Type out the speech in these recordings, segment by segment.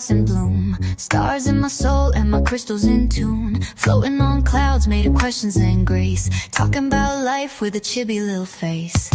hearts in bloom. Stars in my soul and my crystals in tune. Floating on clouds made of questions and grace. Talking about life with a chibi little face.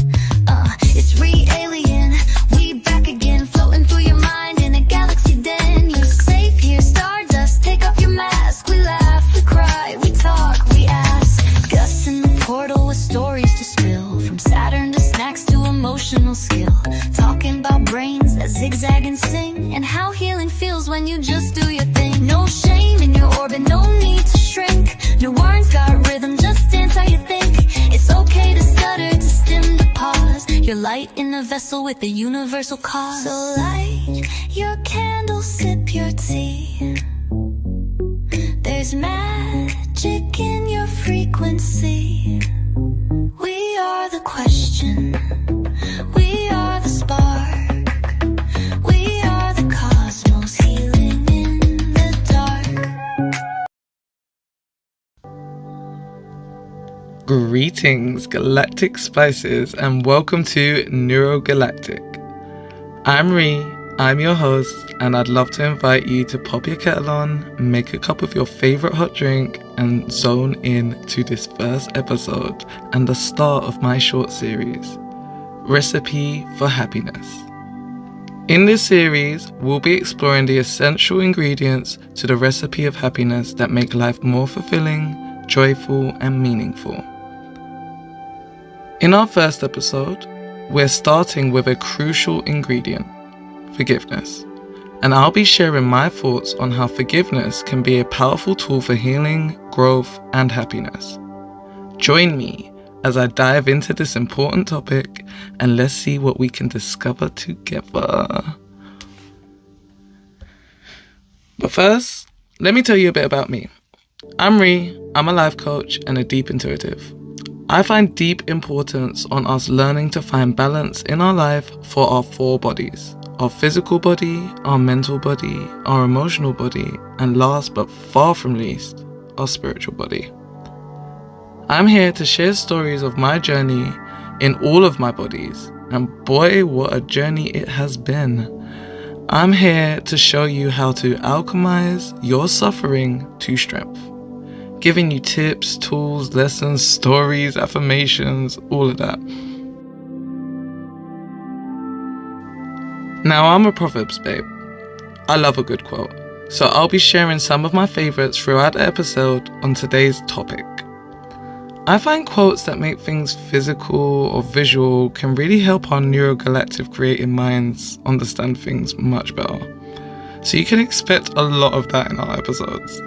It's re-alien, we back again. Floating through your mind in a galaxy den. You're safe here, stardust, take off your mask. We laugh, we cry, we talk, we ask. Gus in the portal with stories to spill. From Saturn to snacks to emotional skill. Talking about brains that zigzag and sing. And how healing feels when you just do your thing. No shame in your orbit, no need to shrink. New words got rhythm, just dance how you think. It's okay to stutter, to stim, to pause. You're light in a vessel with a universal cause. So light your candle, sip your tea. There's magic in your frequency. We are the question. We are the spark. We are the cosmos, healing in the dark. Greetings, galactic spices, and welcome to NeuroGalactic. I'm Ree, I'm your host, and I'd love to invite you to pop your kettle on, make a cup of your favorite hot drink, and zone in to this first episode and the start of my short series, Recipe for Happiness. In this series, we'll be exploring the essential ingredients to the recipe of happiness that make life more fulfilling, joyful, and meaningful. In our first episode, we're starting with a crucial ingredient, forgiveness. And I'll be sharing my thoughts on how forgiveness can be a powerful tool for healing, growth, and happiness. Join me as I dive into this important topic, and let's see what we can discover together. But first, let me tell you a bit about me. I'm Ree, I'm a life coach and a deep intuitive. I find deep importance on us learning to find balance in our life for our four bodies: our physical body, our mental body, our emotional body, and last but far from least, our spiritual body. I'm here to share stories of my journey in all of my bodies, and boy, what a journey it has been. I'm here to show you how to alchemize your suffering to strength, giving you tips, tools, lessons, stories, affirmations, all of that. Now, I'm a Proverbs babe. I love a good quote, so I'll be sharing some of my favorites throughout the episode on today's topic. I find quotes that make things physical or visual can really help our NeuroGalactic creative minds understand things much better. So you can expect a lot of that in our episodes.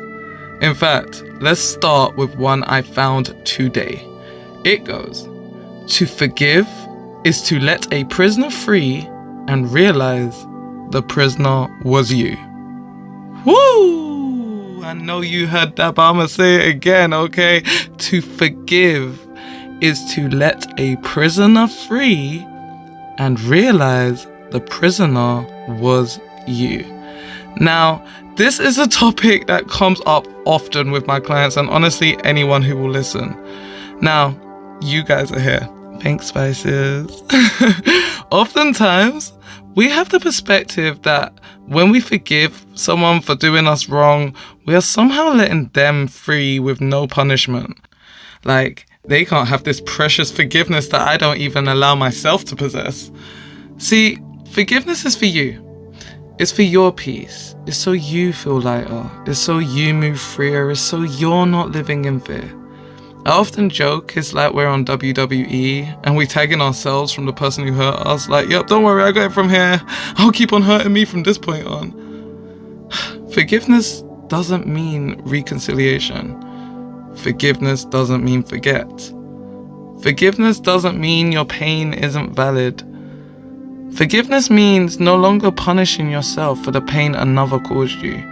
In fact, let's start with one I found today. It goes, "To forgive is to let a prisoner free and realize the prisoner was you." Woo! I know you heard that, but I'ma say it again, okay? To forgive is to let a prisoner free and realize the prisoner was you. Now, this is a topic that comes up often with my clients and honestly anyone who will listen. Now, you guys are here. Thanks, Spices. Oftentimes, we have the perspective that when we forgive someone for doing us wrong, we are somehow letting them free with no punishment. Like, they can't have this precious forgiveness that I don't even allow myself to possess. See, forgiveness is for you. It's for your peace. It's so you feel lighter. It's so you move freer. It's so you're not living in fear. I often joke it's like we're on WWE and we tagging ourselves from the person who hurt us, like, yep, don't worry, I got it from here. I'll keep on hurting me from this point on. Forgiveness doesn't mean reconciliation. Forgiveness doesn't mean forget. Forgiveness doesn't mean your pain isn't valid. Forgiveness means no longer punishing yourself for the pain another caused you.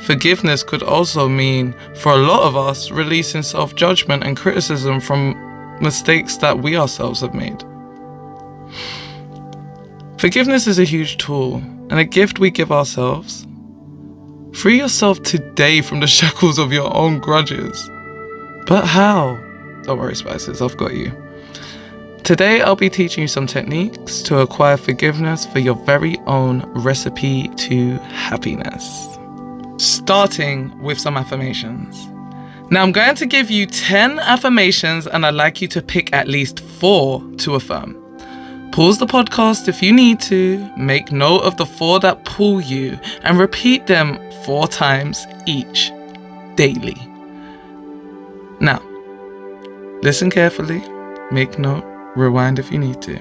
Forgiveness could also mean, for a lot of us, releasing self-judgment and criticism from mistakes that we ourselves have made. Forgiveness is a huge tool and a gift we give ourselves. Free yourself today from the shackles of your own grudges. But how? Don't worry, Spices, I've got you. Today, I'll be teaching you some techniques to acquire forgiveness for your very own recipe to happiness. Starting with some affirmations. Now, I'm going to give you 10 affirmations and I'd like you to pick at least 4 to affirm. Pause the podcast if you need to, make note of the 4 that pull you, and repeat them 4 times each, daily. Now, listen carefully, make note, rewind if you need to,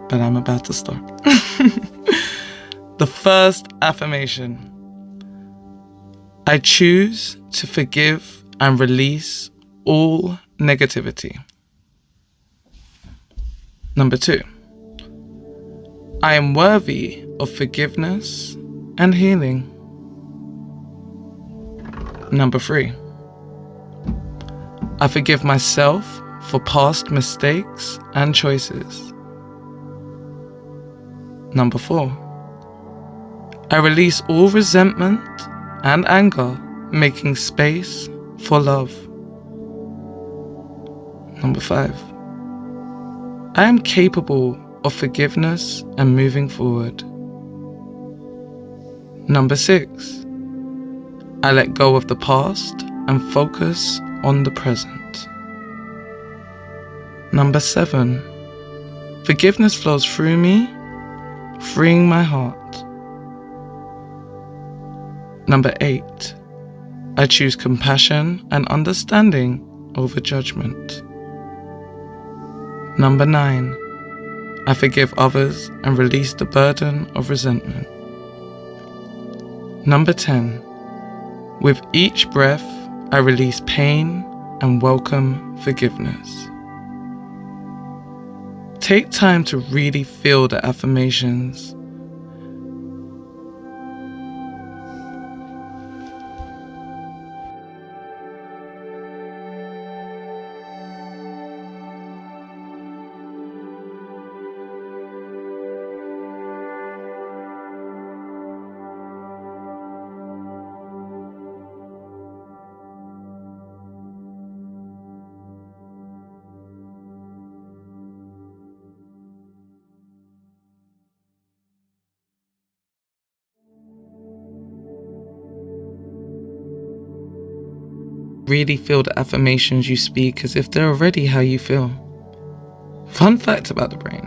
but I'm about to start. The first affirmation. I choose to forgive and release all negativity. Number 2. I am worthy of forgiveness and healing. Number 3. I forgive myself for past mistakes and choices. Number 4. I release all resentment and anger, making space for love. Number 5. I am capable of forgiveness and moving forward. Number 6. I let go of the past and focus on the present. Number 7. Forgiveness flows through me, freeing my heart. Number 8. I choose compassion and understanding over judgment. Number 9. I forgive others and release the burden of resentment. Number 10. With each breath, I release pain and welcome forgiveness. Take time to really feel the affirmations. Really feel the affirmations you speak as if they're already how you feel. Fun fact about the brain: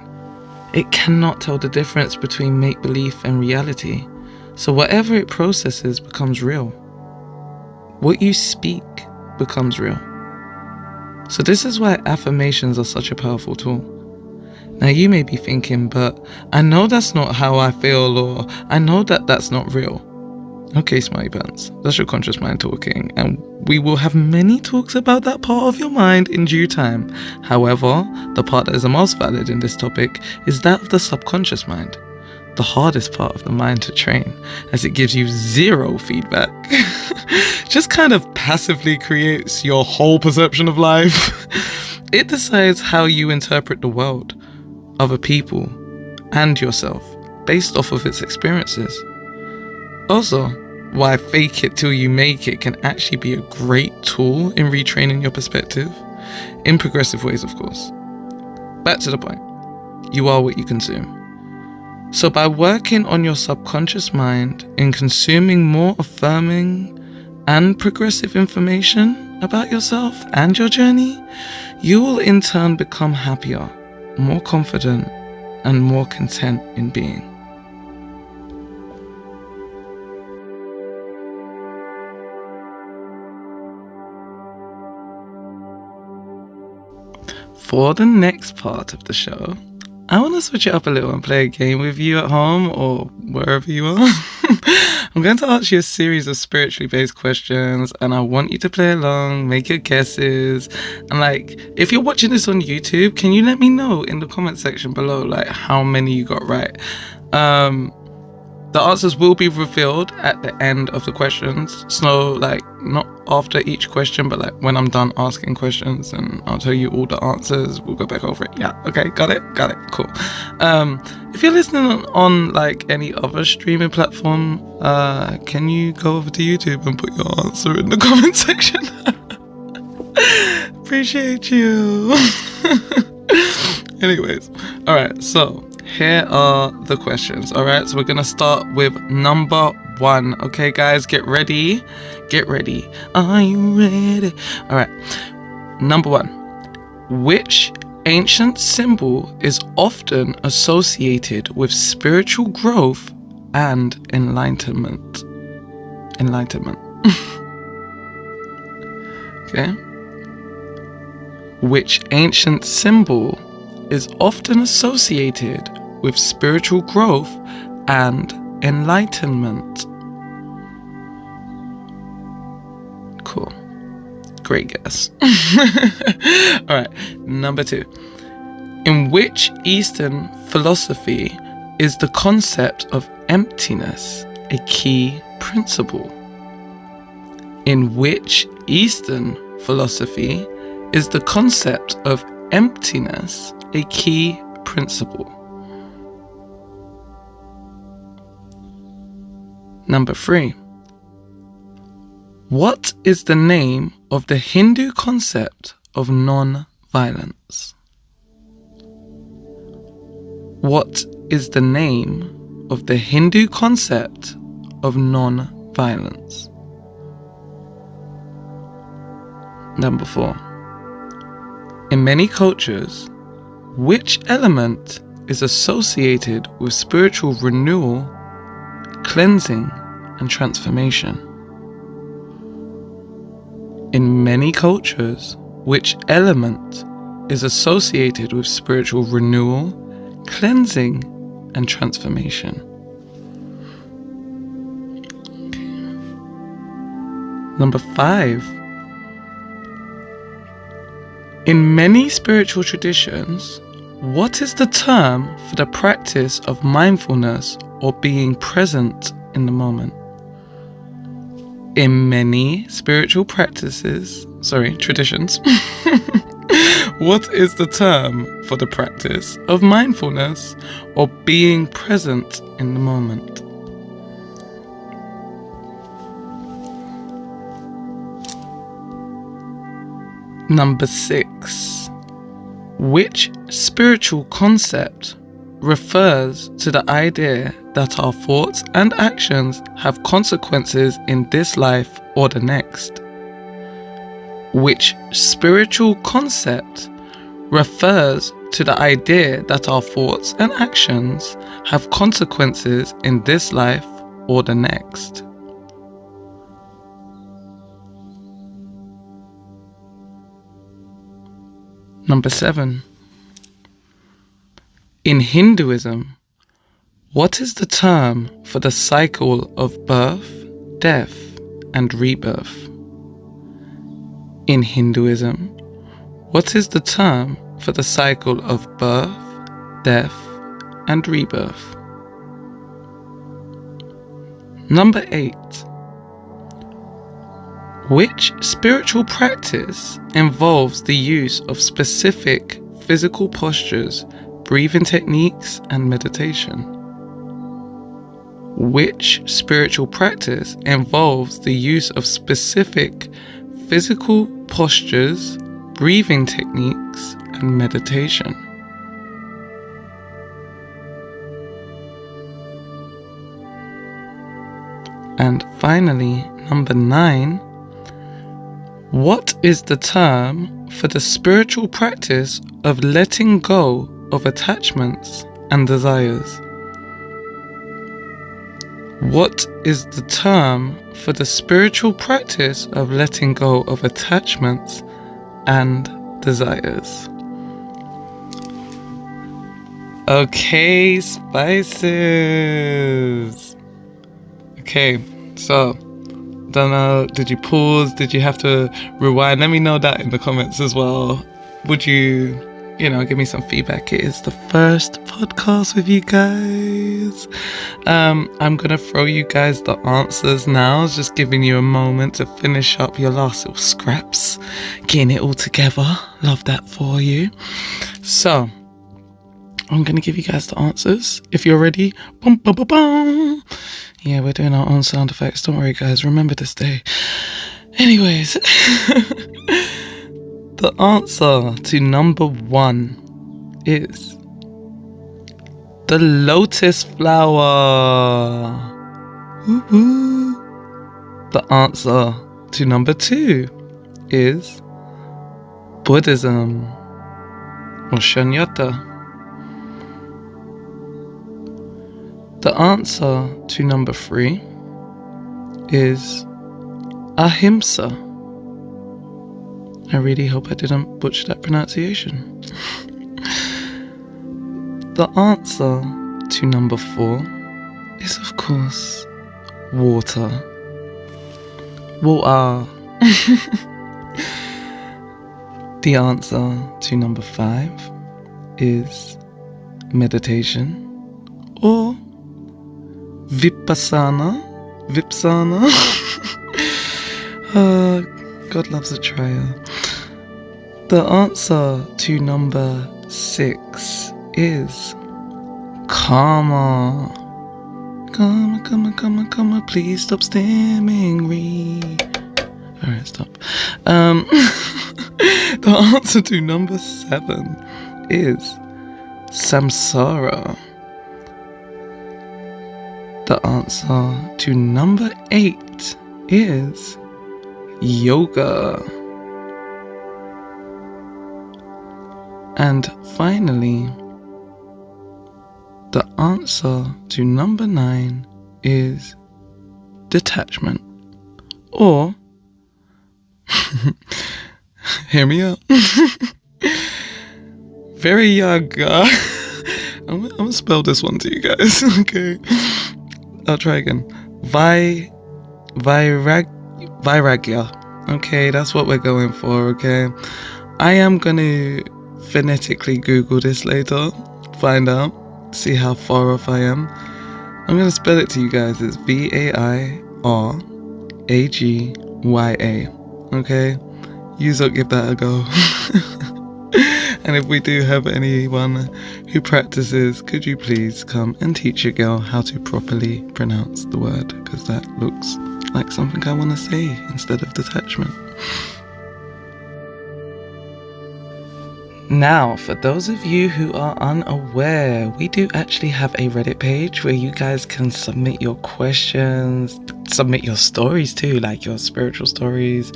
it cannot tell the difference between make-believe and reality, so whatever it processes becomes real. What you speak becomes real. So this is why affirmations are such a powerful tool. Now you may be thinking, but I know that's not how I feel, or I know that that's not real. Okay, smarty pants, that's your conscious mind talking, and we will have many talks about that part of your mind in due time. However, the part that is the most valid in this topic is that of the subconscious mind, the hardest part of the mind to train, as it gives you 0 feedback. Just kind of passively creates your whole perception of life. It decides how you interpret the world, other people, and yourself based off of its experiences. Also, why fake it till you make it can actually be a great tool in retraining your perspective, in progressive ways, of course. Back to the point. You are what you consume. So by working on your subconscious mind in consuming more affirming and progressive information about yourself and your journey, you will in turn become happier, more confident, and more content in being. For the next part of the show, I want to switch it up a little and play a game with you at home or wherever you are. I'm going to ask you a series of spiritually based questions and I want you to play along, make your guesses. And if you're watching this on YouTube, can you let me know in the comment section below how many you got right? The answers will be revealed at the end of the questions. So not after each question, but when I'm done asking questions, and I'll tell you all the answers. We'll go back over it. Yeah, okay, got it, cool. If you're listening on any other streaming platform, can you go over to YouTube and put your answer in the comment section? Appreciate you. Anyways, all right, so here are the questions. All right, so we're gonna start with number 1. Okay, guys, get ready. Are you ready? All right, number 1. Which ancient symbol is often associated with spiritual growth and enlightenment? Okay. Which ancient symbol is often associated with spiritual growth and enlightenment? Cool. Great guess. Alright, number 2. In which Eastern philosophy is the concept of emptiness a key principle? In which Eastern philosophy is the concept of emptiness a key principle? Number 3. What is the name of the Hindu concept of non-violence? What is the name of the Hindu concept of non-violence? Number 4. In many cultures, which element is associated with spiritual renewal, cleansing, and transformation? In many cultures, which element is associated with spiritual renewal, cleansing, and transformation? Number 5. In many spiritual traditions, what is the term for the practice of mindfulness or being present in the moment? In many spiritual traditions, what is the term for the practice of mindfulness or being present in the moment? Number 6. Which spiritual concept refers to the idea that our thoughts and actions have consequences in this life or the next? Which spiritual concept refers to the idea that our thoughts and actions have consequences in this life or the next? Number 7. In Hinduism, what is the term for the cycle of birth, death, and rebirth? In Hinduism, what is the term for the cycle of birth, death, and rebirth? Number 8. Which spiritual practice involves the use of specific physical postures, breathing techniques, and meditation? Which spiritual practice involves the use of specific physical postures, breathing techniques, and meditation? And finally, number 9. What is the term for the spiritual practice of letting go of attachments and desires? What is the term for the spiritual practice of letting go of attachments and desires? Okay, spices. Okay, so don't know, did you pause? Did you have to rewind? Let me know that in the comments as well. Would you give me some feedback? It is the first podcast with you guys. I'm gonna throw you guys the answers now. Just giving you a moment to finish up your last little scraps, getting it all together. Love that for you. So I'm gonna give you guys the answers. If you're ready, boom, boom, boom, boom. Yeah, we're doing our own sound effects. Don't worry, guys. Remember this day. Anyways, the answer to number 1 is the lotus flower. Woo-hoo. The answer to number 2 is Buddhism or Shunyata. The answer to number 3 is Ahimsa. I really hope I didn't butcher that pronunciation. The answer to number 4 is, of course, water. Water. The answer to number 5 is meditation or Vipassana. God loves a trier. The answer to number 6 is karma. Karma, please stop stammering me. Alright, stop. The answer to number 7 is samsara. The answer to number 8 is yoga. And finally, the answer to number 9 is detachment. Or, hear me out. Very yoga. I'm gonna spell this one to you guys, okay? I'll try again. Vairagya. Okay, that's what we're going for, okay? I am gonna phonetically Google this later, find out, see how far off I am. I'm gonna spell it to you guys. It's Vairagya. Okay? You don't give that a go. And if we do have anyone who practices, could you please come and teach your girl how to properly pronounce the word? Because that looks like something I want to say instead of detachment. Now, for those of you who are unaware, we do actually have a Reddit page where you guys can submit your questions, submit your stories too, like your spiritual stories,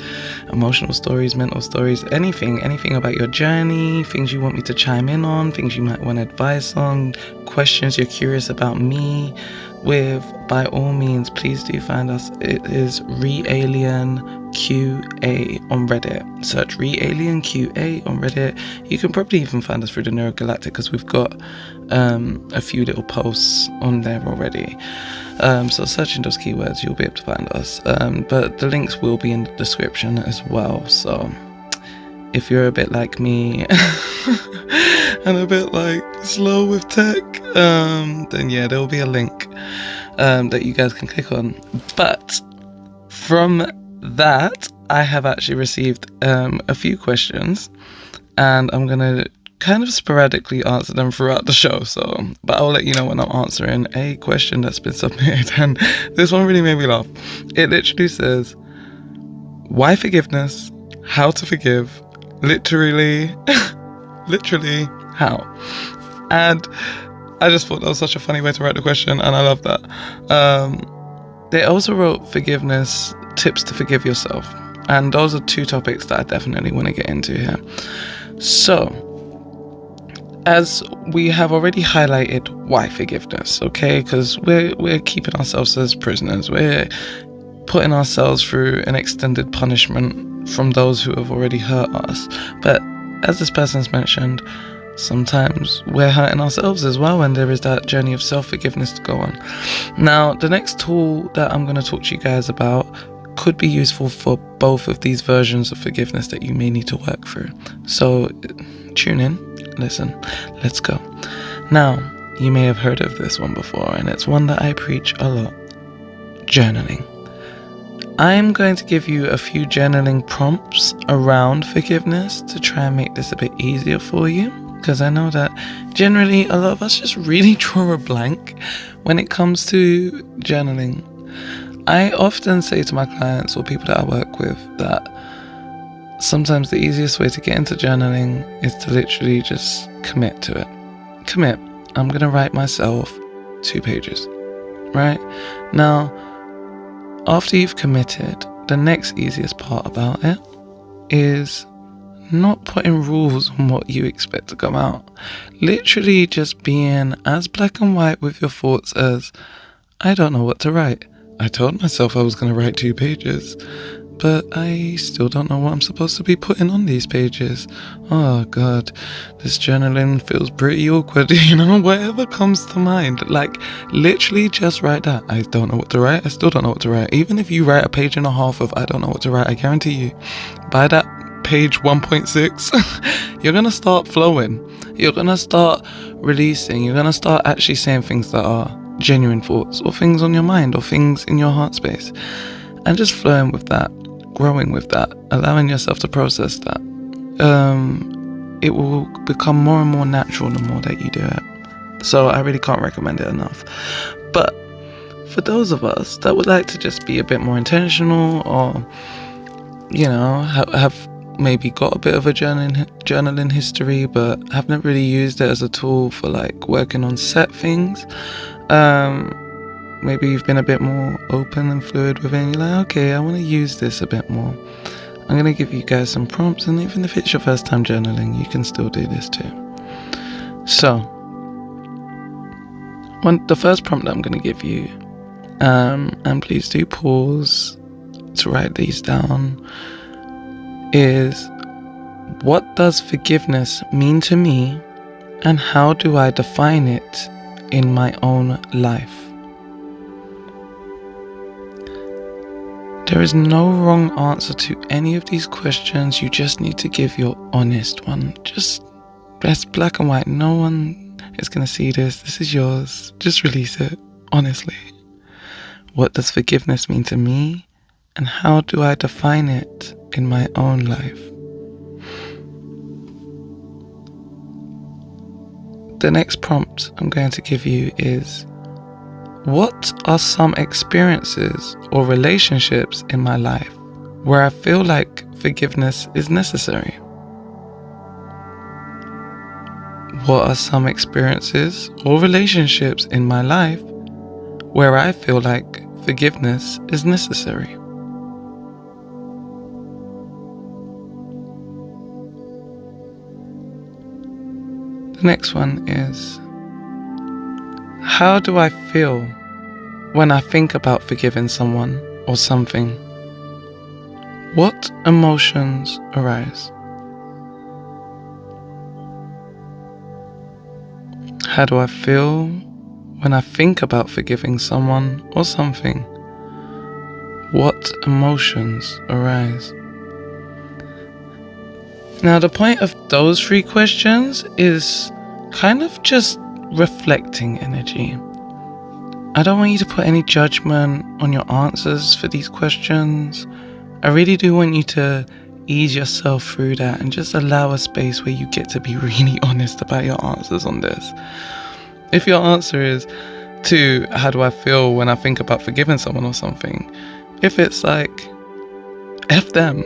emotional stories, mental stories, anything about your journey, things you want me to chime in on, things you might want advice on, questions you're curious about me with. By all means, please do find us. It is Realien QA on Reddit. Search Realien QA on Reddit. You can probably even find us through the NeuroGalactic because we've got a few little posts on there already. So searching those keywords, you'll be able to find us. But the links will be in the description as well. So if you're a bit like me and a bit like slow with tech, then yeah, there will be a link that you guys can click on. But from that, I have actually received a few questions, and I'm gonna kind of sporadically answer them throughout the show. But I'll let you know when I'm answering a question that's been submitted. And this one really made me laugh. It literally says, "Why forgiveness? How to forgive? Literally how?" And I just thought that was such a funny way to write the question, and I love that. They also wrote forgiveness, tips to forgive yourself. And those are two topics that I definitely want to get into here. So, as we have already highlighted, why forgiveness, okay? Because we're keeping ourselves as prisoners. We're putting ourselves through an extended punishment from those who have already hurt us. But as this person's mentioned, sometimes we're hurting ourselves as well, and there is that journey of self-forgiveness to go on. Now, the next tool that I'm going to talk to you guys about could be useful for both of these versions of forgiveness that you may need to work through. So tune in, listen, let's go. Now, you may have heard of this one before, and it's one that I preach a lot: journaling. I'm going to give you a few journaling prompts around forgiveness to try and make this a bit easier for you, because I know that generally a lot of us just really draw a blank when it comes to journaling. I often say to my clients or people that I work with that sometimes the easiest way to get into journaling is to literally just commit to it. Commit. I'm going to write myself 2 pages. Right? Now, after you've committed, the next easiest part about it is not putting rules on what you expect to come out. Literally just being as black and white with your thoughts as, I don't know what to write. I told myself I was going to write 2 pages, but I still don't know what I'm supposed to be putting on these pages. Oh God, this journaling feels pretty awkward, whatever comes to mind. Like, literally just write that. I don't know what to write. I still don't know what to write. Even if you write a page and a half of I don't know what to write, I guarantee you, by that page 1.6, you're going to start flowing. You're going to start releasing. You're going to start actually saying things that are genuine thoughts, or things on your mind, or things in your heart space. And just flowing with that, growing with that, allowing yourself to process that. It will become more and more natural the more that you do it. So I really can't recommend it enough. But for those of us that would like to just be a bit more intentional, or, have maybe got a bit of a journaling history, but haven't really used it as a tool for like working on set things, maybe you've been a bit more open and fluid with it, and you're like, okay, I want to use this a bit more. I'm going to give you guys some prompts, and even if it's your first time journaling, you can still do this too. So, the first prompt that I'm going to give you, and please do pause to write these down, is, what does forgiveness mean to me, and how do I define it in my own life? There is no wrong answer to any of these questions. You just need to give your honest one. Just, that's black and white. No one is going to see this. This is yours. Just release it, honestly. What does forgiveness mean to me? And how do I define it in my own life? The next prompt I'm going to give you is, what are some experiences or relationships in my life where I feel like forgiveness is necessary? What are some experiences or relationships in my life where I feel like forgiveness is necessary? The next one is, how do I feel when I think about forgiving someone or something? What emotions arise? How do I feel when I think about forgiving someone or something? What emotions arise? Now, the point of those 3 questions is kind of just reflecting energy. I don't want you to put any judgment on your answers for these questions. I really do want you to ease yourself through that and just allow a space where you get to be really honest about your answers on this. If your answer is to, how do I feel when I think about forgiving someone or something? If it's like, F them,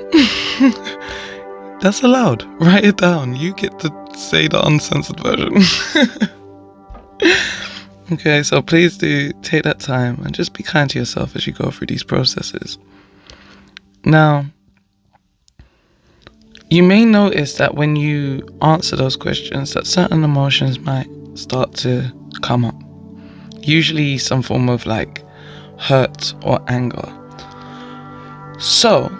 that's allowed. Write it down. You get to say the uncensored version. Okay, so please do take that time and just be kind to yourself as you go through these processes. Now, you may notice that when you answer those questions that certain emotions might start to come up. Usually some form of like hurt or anger. So,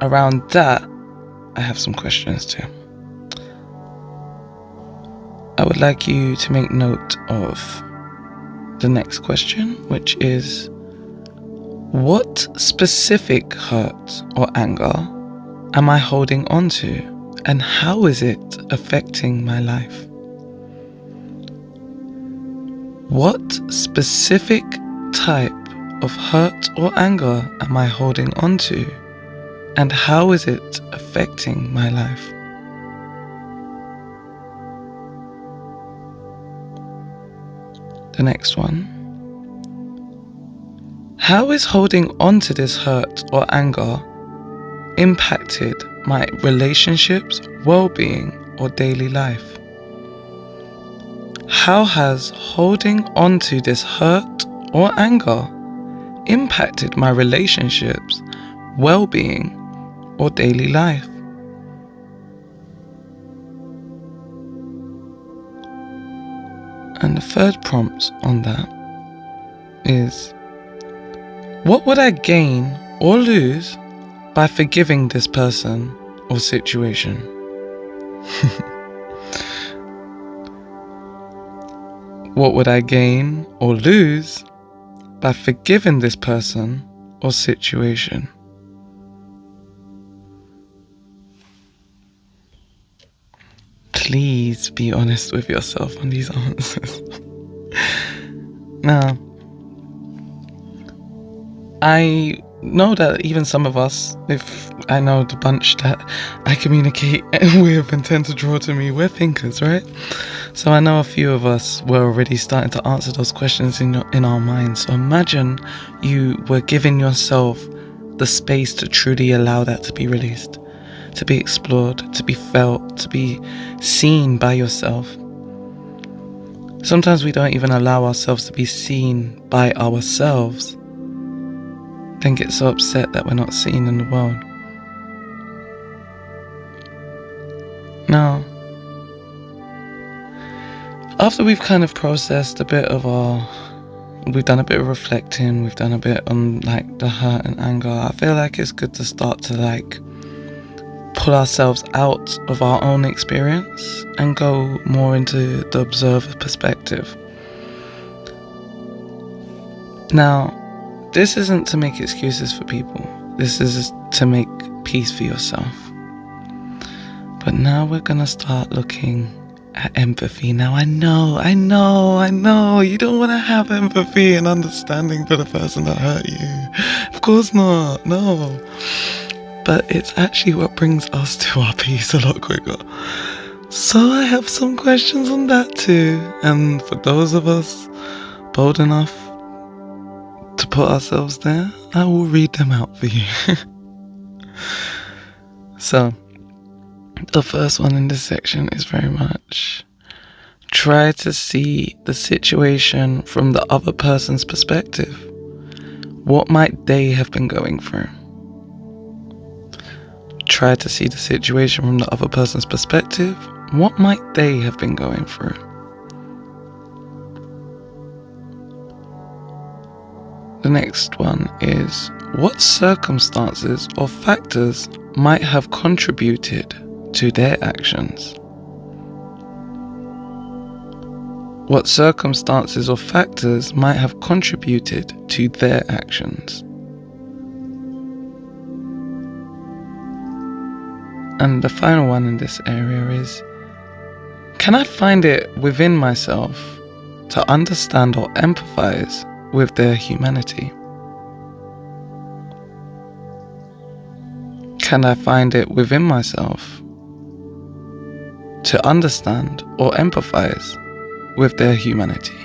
around that, I have some questions too. I would like you to make note of the next question, which is, what specific hurt or anger am I holding on to, and how is it affecting my life? What specific type of hurt or anger am I holding on to, and how is it affecting my life? The next one. How is holding on to this hurt or anger impacted my relationships, well-being, or daily life? How has holding on to this hurt or anger impacted my relationships, well-being, or daily life? And the third prompt on that is, what would I gain or lose by forgiving this person or situation? What would I gain or lose by forgiving this person or situation? Please be honest with yourself on these answers. Now, I know that even some of us, if I know the bunch that I communicate with and tend to draw to me, we're thinkers, right? So I know a few of us were already starting to answer those questions in our minds. So imagine you were giving yourself the space to truly allow that to be released, to be explored, to be felt, to be seen by yourself. Sometimes we don't even allow ourselves to be seen by ourselves, then get so upset that we're not seen in the world. Now, after we've kind of processed we've done a bit of reflecting, we've done a bit on like the hurt and anger, I feel like it's good to start to like pull ourselves out of our own experience and go more into the observer perspective. Now, this isn't to make excuses for people. This is to make peace for yourself. But now we're gonna start looking at empathy. Now I know, you don't want to have empathy and understanding for the person that hurt you. Of course not, no. But it's actually what brings us to our peace a lot quicker. So I have some questions on that too. And for those of us bold enough to put ourselves there, I will read them out for you. So, the first one in this section is very much try to see the situation from the other person's perspective. What might they have been going through? Try to see the situation from the other person's perspective. What might they have been going through? The next one is, what circumstances or factors might have contributed to their actions? What circumstances or factors might have contributed to their actions? And the final one in this area is, can I find it within myself to understand or empathize with their humanity? Can I find it within myself to understand or empathize with their humanity?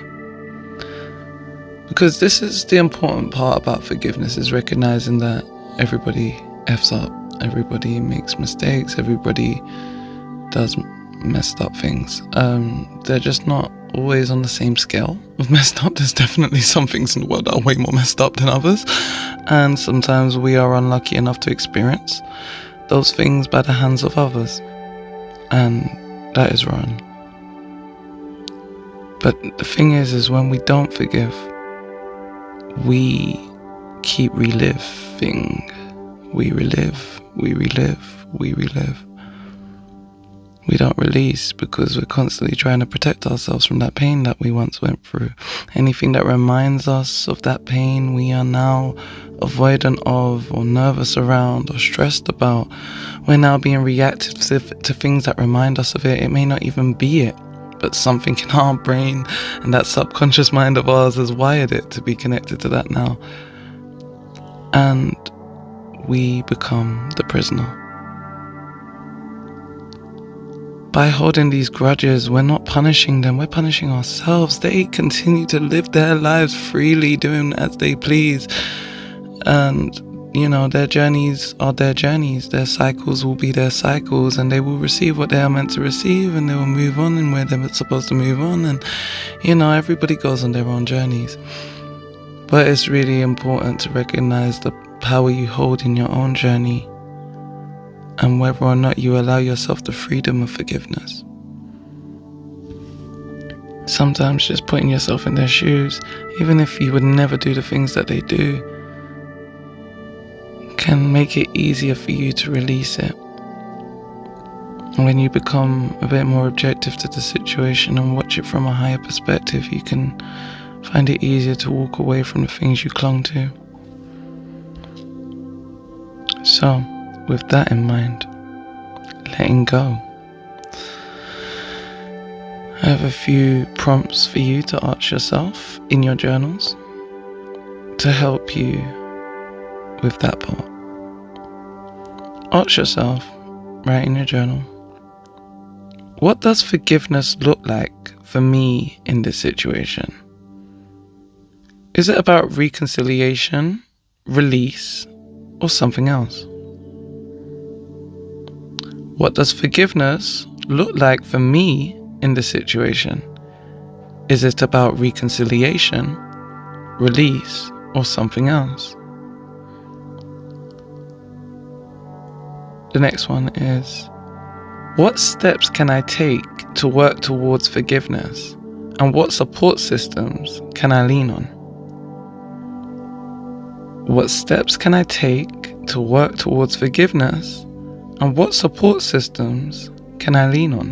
Because this is the important part about forgiveness, is recognizing that everybody F's up, everybody makes mistakes, everybody does messed up things. They're just not always on the same scale of messed up. There's definitely some things in the world that are way more messed up than others, and sometimes we are unlucky enough to experience those things by the hands of others, and that is wrong. But the thing is when we don't forgive, we keep reliving. We relive. We don't release because we're constantly trying to protect ourselves from that pain that we once went through. Anything that reminds us of that pain we are now avoidant of, or nervous around, or stressed about, we're now being reactive to things that remind us of it. It may not even be it, but something in our brain and that subconscious mind of ours has wired it to be connected to that now. And we become the prisoner. By holding these grudges, we're not punishing them, we're punishing ourselves. They continue to live their lives freely, doing as they please. And their journeys are their journeys, their cycles will be their cycles, and they will receive what they are meant to receive, and they will move on in where they're supposed to move on, and everybody goes on their own journeys. But it's really important to recognize the power you hold in your own journey, and whether or not you allow yourself the freedom of forgiveness. Sometimes just putting yourself in their shoes, even if you would never do the things that they do, can make it easier for you to release it. When you become a bit more objective to the situation and watch it from a higher perspective, you can find it easier to walk away from the things you clung to. So, with that in mind, letting go. I have a few prompts for you to ask yourself in your journals to help you with that part. Ask yourself, write in your journal, what does forgiveness look like for me in this situation? Is it about reconciliation, release, or something else? What does forgiveness look like for me in this situation? Is it about reconciliation, release, or something else? The next one is, what steps can I take to work towards forgiveness, and what support systems can I lean on? What steps can I take to work towards forgiveness, and what support systems can I lean on?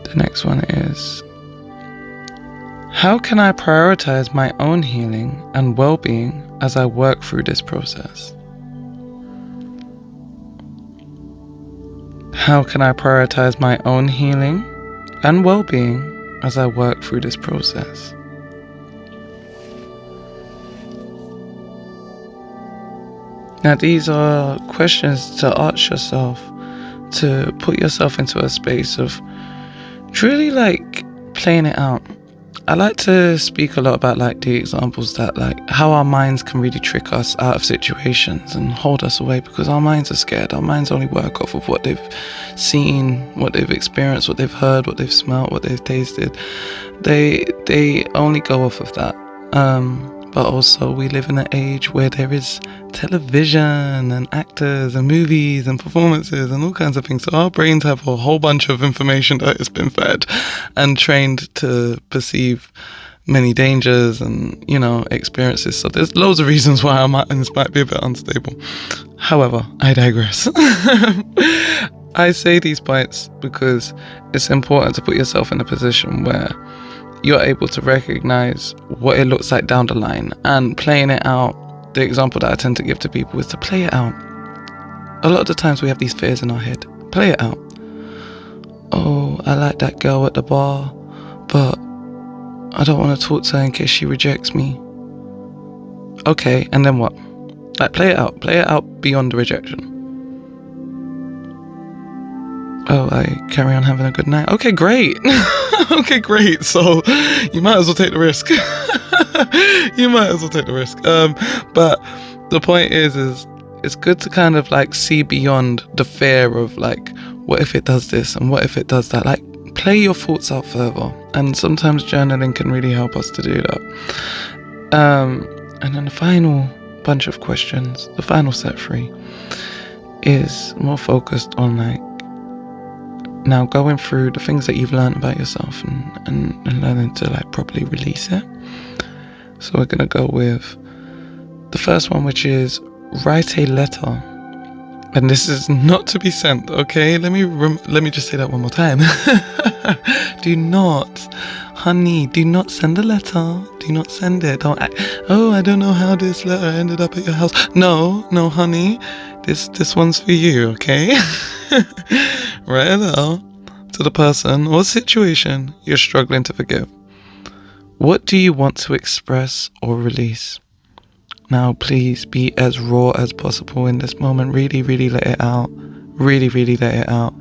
The next one is, how can I prioritize my own healing and well-being as I work through this process? How can I prioritize my own healing and well-being as I work through this process? Now, these are questions to ask yourself, to put yourself into a space of truly playing it out. I like to speak a lot about the examples that how our minds can really trick us out of situations and hold us away, because our minds are scared. Our minds only work off of what they've seen, what they've experienced, what they've heard, what they've smelt, what they've tasted. They only go off of that. But also we live in an age where there is television and actors and movies and performances and all kinds of things. So our brains have a whole bunch of information that has been fed and trained to perceive many dangers and, experiences. So there's loads of reasons why our minds might be a bit unstable. However, I digress. I say these points because it's important to put yourself in a position where you're able to recognize what it looks like down the line, and playing it out. The example that I tend to give to people is to play it out. A lot of the times we have these fears in our head. Play it out. Oh, I like that girl at the bar, but I don't want to talk to her in case she rejects me. Okay, and then what? Play it out. Play it out beyond the rejection. Oh, I carry on having a good night. Okay, great. Okay, great. So you might as well take the risk. But the point is it's good to kind of see beyond the fear of what if it does this and what if it does that. Play your thoughts out further. And sometimes journaling can really help us to do that. And then the final bunch of questions, the final set 3, is more focused on now going through the things that you've learned about yourself and learning to properly release it. So we're going to go with the first one, which is write a letter. And this is not to be sent, okay? Let me just say that one more time. Do not send a letter. Do not send it. Don't act, oh, I don't know how this letter ended up at your house. No, honey. This one's for you, okay? Write a letter to the person or situation you're struggling to forgive. What do you want to express or release? Now, please be as raw as possible in this moment. Really, really let it out. Really, really let it out.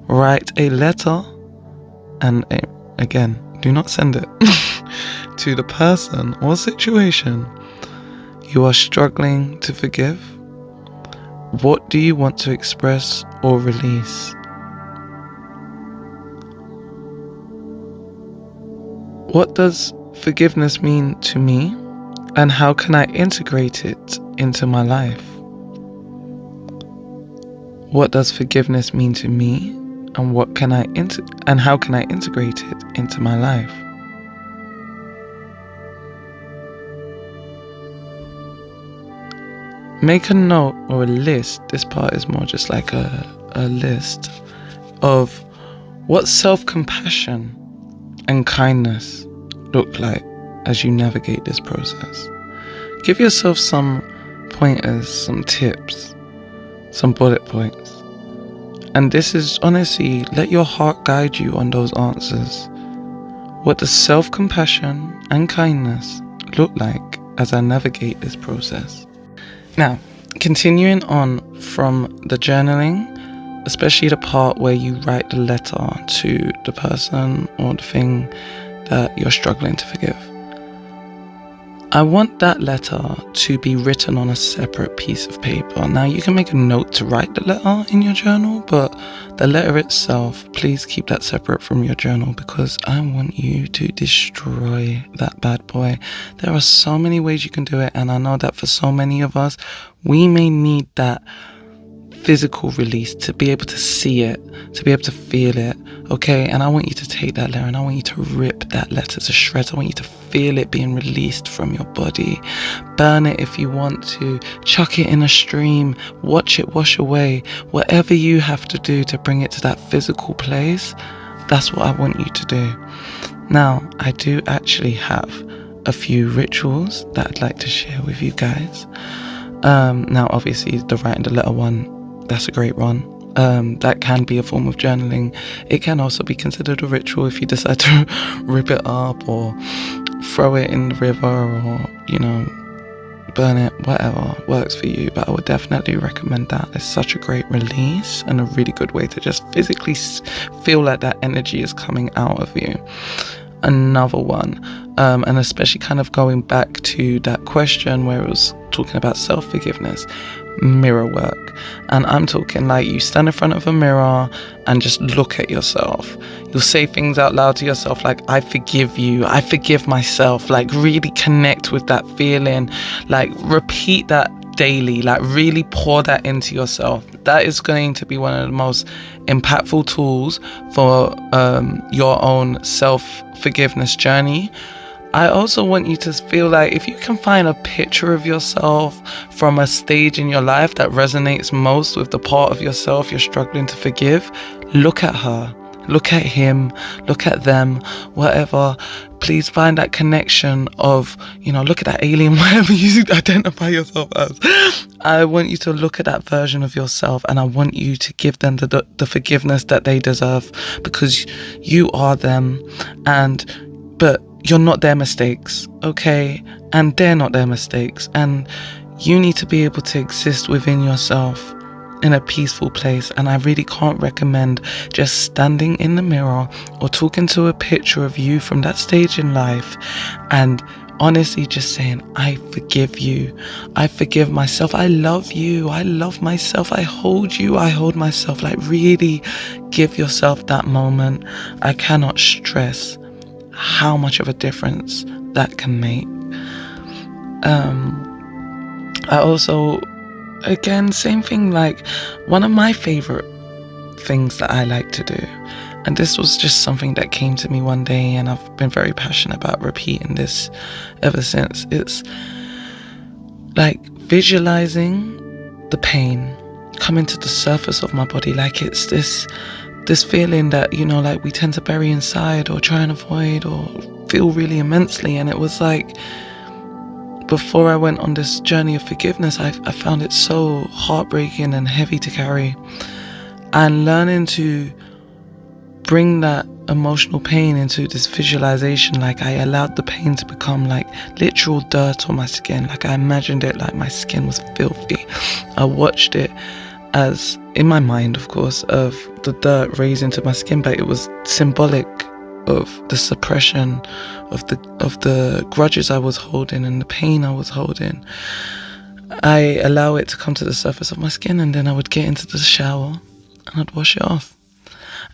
Write a letter. And again, do not send it to the person or situation you are struggling to forgive. What do you want to express or release? What does forgiveness mean to me, and how can I integrate it into my life? What does forgiveness mean to me, and how can I integrate it into my life? Make a note or a list. This part is more just like a list of what self-compassion and kindness look like as you navigate this process. Give yourself some pointers, some tips, some bullet points. And this is honestly, let your heart guide you on those answers. What does self-compassion and kindness look like as I navigate this process? Now, continuing on from the journaling, especially the part where you write the letter to the person or the thing that you're struggling to forgive. I want that letter to be written on a separate piece of paper. Now, you can make a note to write the letter in your journal, but the letter itself, please keep that separate from your journal, because I want you to destroy that bad boy. There are so many ways you can do it, and I know that for so many of us, we may need that physical release to be able to see it, to be able to feel it, okay? And I want you to take that letter and I want you to rip that letter to shreds. I want you to feel it being released from your body. Burn it if you want to. Chuck it in a stream. Watch it wash away. Whatever you have to do to bring it to that physical place, that's what I want you to do. Now, I do actually have a few rituals that I'd like to share with you guys. Now, obviously, the writing the letter one, that's a great one. That can be a form of journaling. It can also be considered a ritual if you decide to rip it up or throw it in the river or, burn it, whatever works for you. But I would definitely recommend that. It's such a great release and a really good way to just physically feel like that energy is coming out of you. Another one, and especially kind of going back to that question where it was talking about self-forgiveness, mirror work. And I'm talking like you stand in front of a mirror and just look at yourself. You'll say things out loud to yourself like, I forgive you, I forgive myself. Like, really connect with that feeling. Like, repeat that daily. Like, really pour that into yourself. That is going to be one of the most impactful tools for your own self-forgiveness journey. I also want you to feel like if you can find a picture of yourself from a stage in your life that resonates most with the part of yourself you're struggling to forgive, look at her, look at him, look at them, whatever. Please find that connection of, look at that alien, whatever you identify yourself as. I want you to look at that version of yourself, and I want you to give them the forgiveness that they deserve, because you are them, but you're not their mistakes, okay? And they're not their mistakes. And you need to be able to exist within yourself in a peaceful place. And I really can't recommend just standing in the mirror or talking to a picture of you from that stage in life and honestly just saying, I forgive you. I forgive myself. I love you. I love myself. I hold you. I hold myself. Like, really give yourself that moment. I cannot stress how much of a difference that can make. I also, again, same thing, like one of my favorite things that I like to do, and this was just something that came to me one day and I've been very passionate about repeating this ever since. It's like visualizing the pain coming to the surface of my body. Like, it's this feeling that, like we tend to bury inside or try and avoid or feel really immensely. And it was like, before I went on this journey of forgiveness, I found it so heartbreaking and heavy to carry. And learning to bring that emotional pain into this visualization, like I allowed the pain to become like literal dirt on my skin. Like, I imagined it like my skin was filthy. I watched it as, in my mind, of course, of the dirt raising to my skin, but it was symbolic of the suppression of the grudges I was holding and the pain I was holding. I allow it to come to the surface of my skin, and then I would get into the shower and I'd wash it off.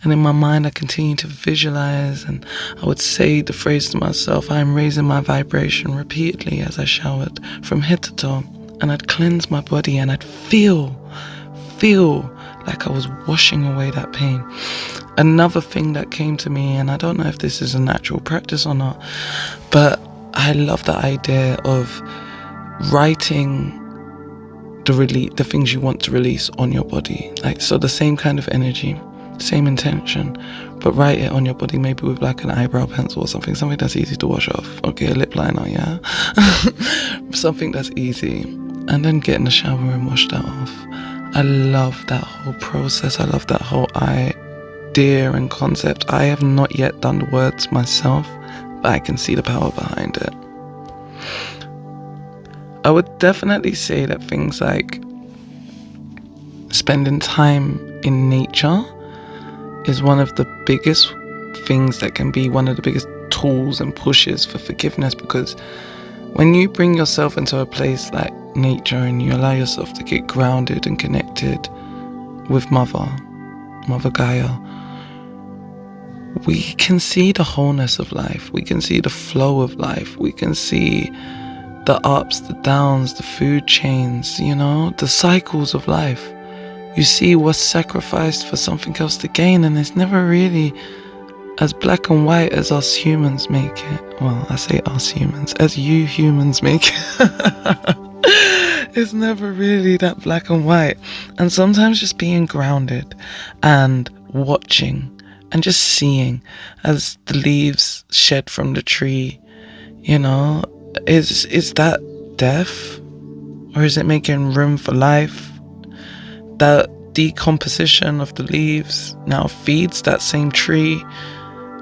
And in my mind, I continued to visualize, and I would say the phrase to myself, I am raising my vibration repeatedly as I showered from head to toe. And I'd cleanse my body, and I'd feel like I was washing away that pain. Another thing that came to me, and I don't know if this is a natural practice or not, but I love the idea of writing the things you want to release on your body. Like, so the same kind of energy, same intention, but write it on your body, maybe with like an eyebrow pencil or something that's easy to wash off. Okay, a lip liner, yeah? Something that's easy. And then get in the shower and wash that off. I love that whole process. I love that whole idea and concept. I have not yet done the words myself, but I can see the power behind it. I would definitely say that things like spending time in nature is one of the biggest things that can be one of the biggest tools and pushes for forgiveness, because when you bring yourself into a place like nature and you allow yourself to get grounded and connected with Mother Gaia, we can see the wholeness of life. We can see the flow of life. We can see the ups, the downs, the food chains, the cycles of life. You see what's sacrificed for something else to gain, and it's never really as black and white as us humans make it. Well, I say us humans, as you humans make it. It's never really that black and white. And sometimes just being grounded and watching and just seeing as the leaves shed from the tree, is that death, or is it making room for life? That decomposition of the leaves now feeds that same tree.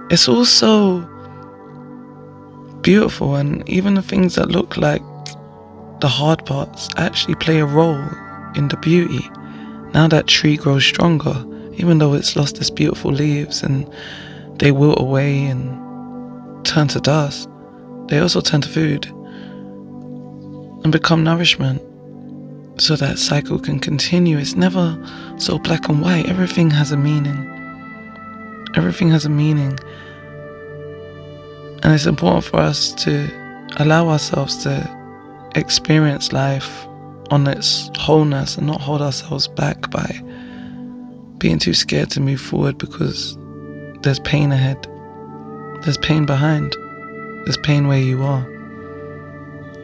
It's also beautiful, and even the things that look like the hard parts actually play a role in the beauty. Now that tree grows stronger, even though it's lost its beautiful leaves and they wilt away and turn to dust, they also turn to food and become nourishment, so that cycle can continue. It's never so black and white. Everything has a meaning. Everything has a meaning. And it's important for us to allow ourselves to experience life on its wholeness and not hold ourselves back by being too scared to move forward because there's pain ahead. There's pain behind. There's pain where you are.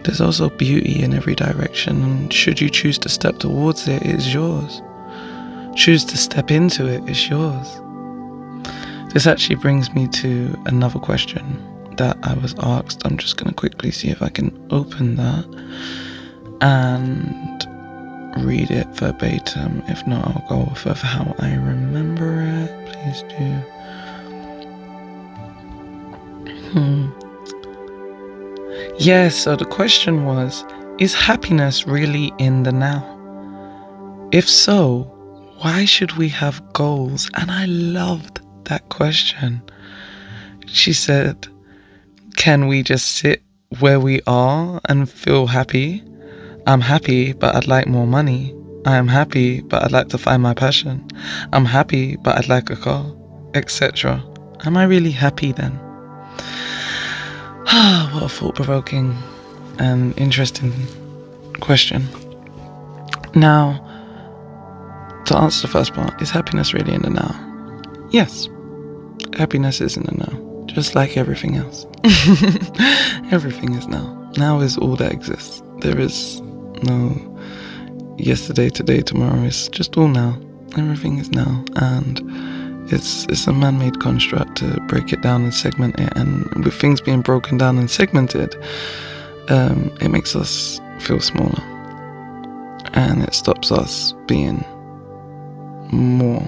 There's also beauty in every direction, and should you choose to step towards it, it is yours. Choose to step into it, it's yours. This actually brings me to another question that I was asked. I'm just going to quickly see if I can open that and read it verbatim. If not, I'll go off of how I remember it. Please do. Yeah, so the question was, is happiness really in the now? If so, why should we have goals? And I loved that question. She said, can we just sit where we are and feel happy? I'm happy, but I'd like more money. I am happy, but I'd like to find my passion. I'm happy, but I'd like a car, etc. Am I really happy then? What a thought-provoking and interesting question. Now, to answer the first part, is happiness really in the now? Yes, happiness is in the now, just like everything else. Everything is now. Now is all that exists. There is no yesterday, today, tomorrow. It's just all now. Everything is now, and it's a man-made construct to break it down and segment it. And with things being broken down and segmented, it makes us feel smaller, and it stops us being more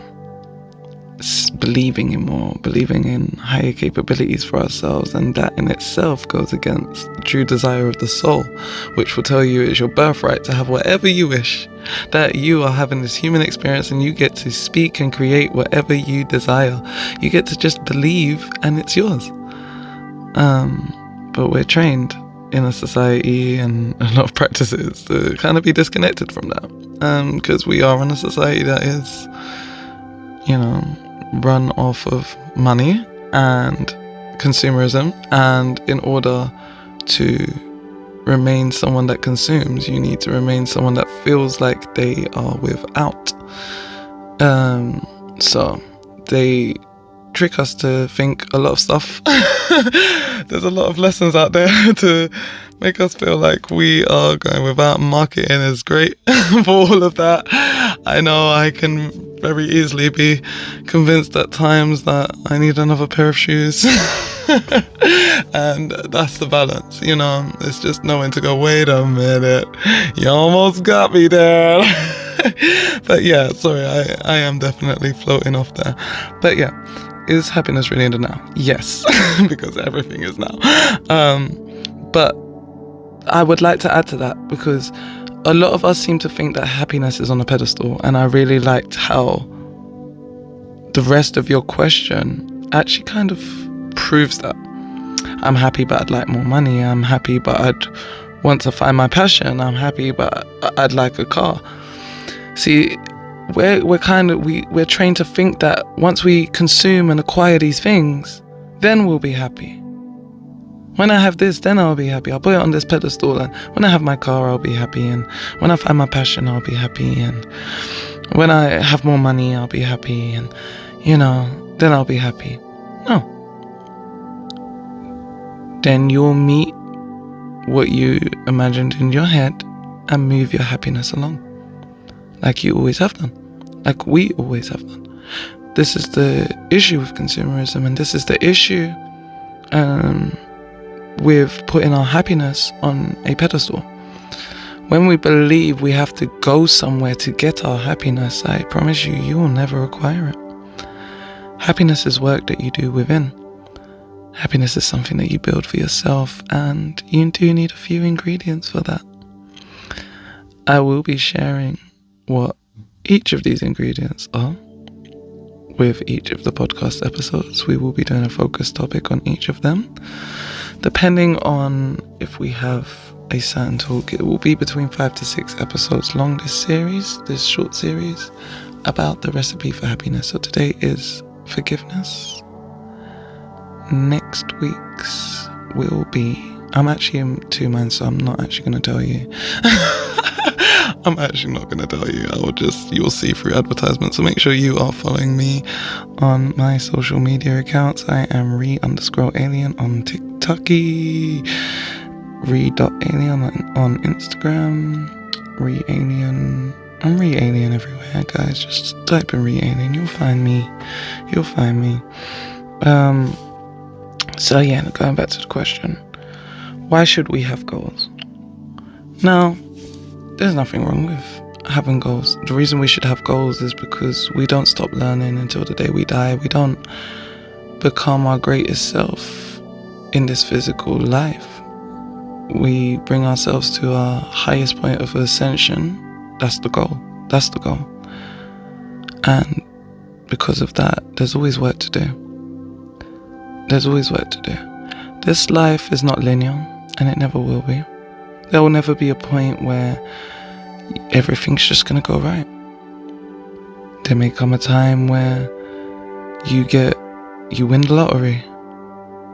believing in more, believing in higher capabilities for ourselves, and that in itself goes against the true desire of the soul, which will tell you it's your birthright to have whatever you wish, that you are having this human experience and you get to speak and create whatever you desire. You get to just believe and it's yours. But we're trained in a society and a lot of practices to kind of be disconnected from that, because we are in a society that is, run off of money and consumerism, and in order to remain someone that consumes, you need to remain someone that feels like they are without. So they trick us to think a lot of stuff. There's a lot of lessons out there to make us feel like we are going without. Marketing is great for all of that. I know I can very easily be convinced at times that I need another pair of shoes. And that's the balance, it's just knowing to go, wait a minute, you almost got me there. But yeah, sorry, I am definitely floating off there. But yeah, is happiness really in the now? Yes, because everything is now. But I would like to add to that, because a lot of us seem to think that happiness is on a pedestal, and I really liked how the rest of your question actually kind of proves that. I'm happy but I'd like more money. I'm happy but I'd want to find my passion. I'm happy but I'd like a car. See, we're trained to think that once we consume and acquire these things, then we'll be happy. When I have this, then I'll be happy. I'll put it on this pedestal, and when I have my car, I'll be happy, and when I find my passion, I'll be happy, and when I have more money, I'll be happy, and then I'll be happy. No. Then you'll meet what you imagined in your head and move your happiness along, like you always have done, like we always have done. This is the issue with consumerism, and this is the issue with putting our happiness on a pedestal. When we believe we have to go somewhere to get our happiness, I promise you will never acquire it. Happiness is work that you do within. Happiness is something that you build for yourself, and you do need a few ingredients for that. I will be sharing what each of these ingredients are with each of the podcast episodes. We will be doing a focus topic on each of them. Depending on if we have a certain talk, it will be between 5 to 6 episodes long, this short series about the recipe for happiness. So today is forgiveness. Next week's will be, I'm actually in 2 minds, so I'm not actually going to tell you. I'm actually not going to tell you. You'll see through advertisements. So make sure you are following me on my social media accounts. I am re_alien on TikTok, re.alien on Instagram, re-alien. I'm re-alien everywhere, guys. Just type in re-alien. You'll find me. So yeah, going back to the question, why should we have goals? Now, there's nothing wrong with having goals. The reason we should have goals is because we don't stop learning until the day we die. We don't become our greatest self in this physical life. We bring ourselves to our highest point of ascension. That's the goal. And because of that, there's always work to do. This life is not linear, and it never will be. There will never be a point where everything's just going to go right. There may come a time where you win the lottery.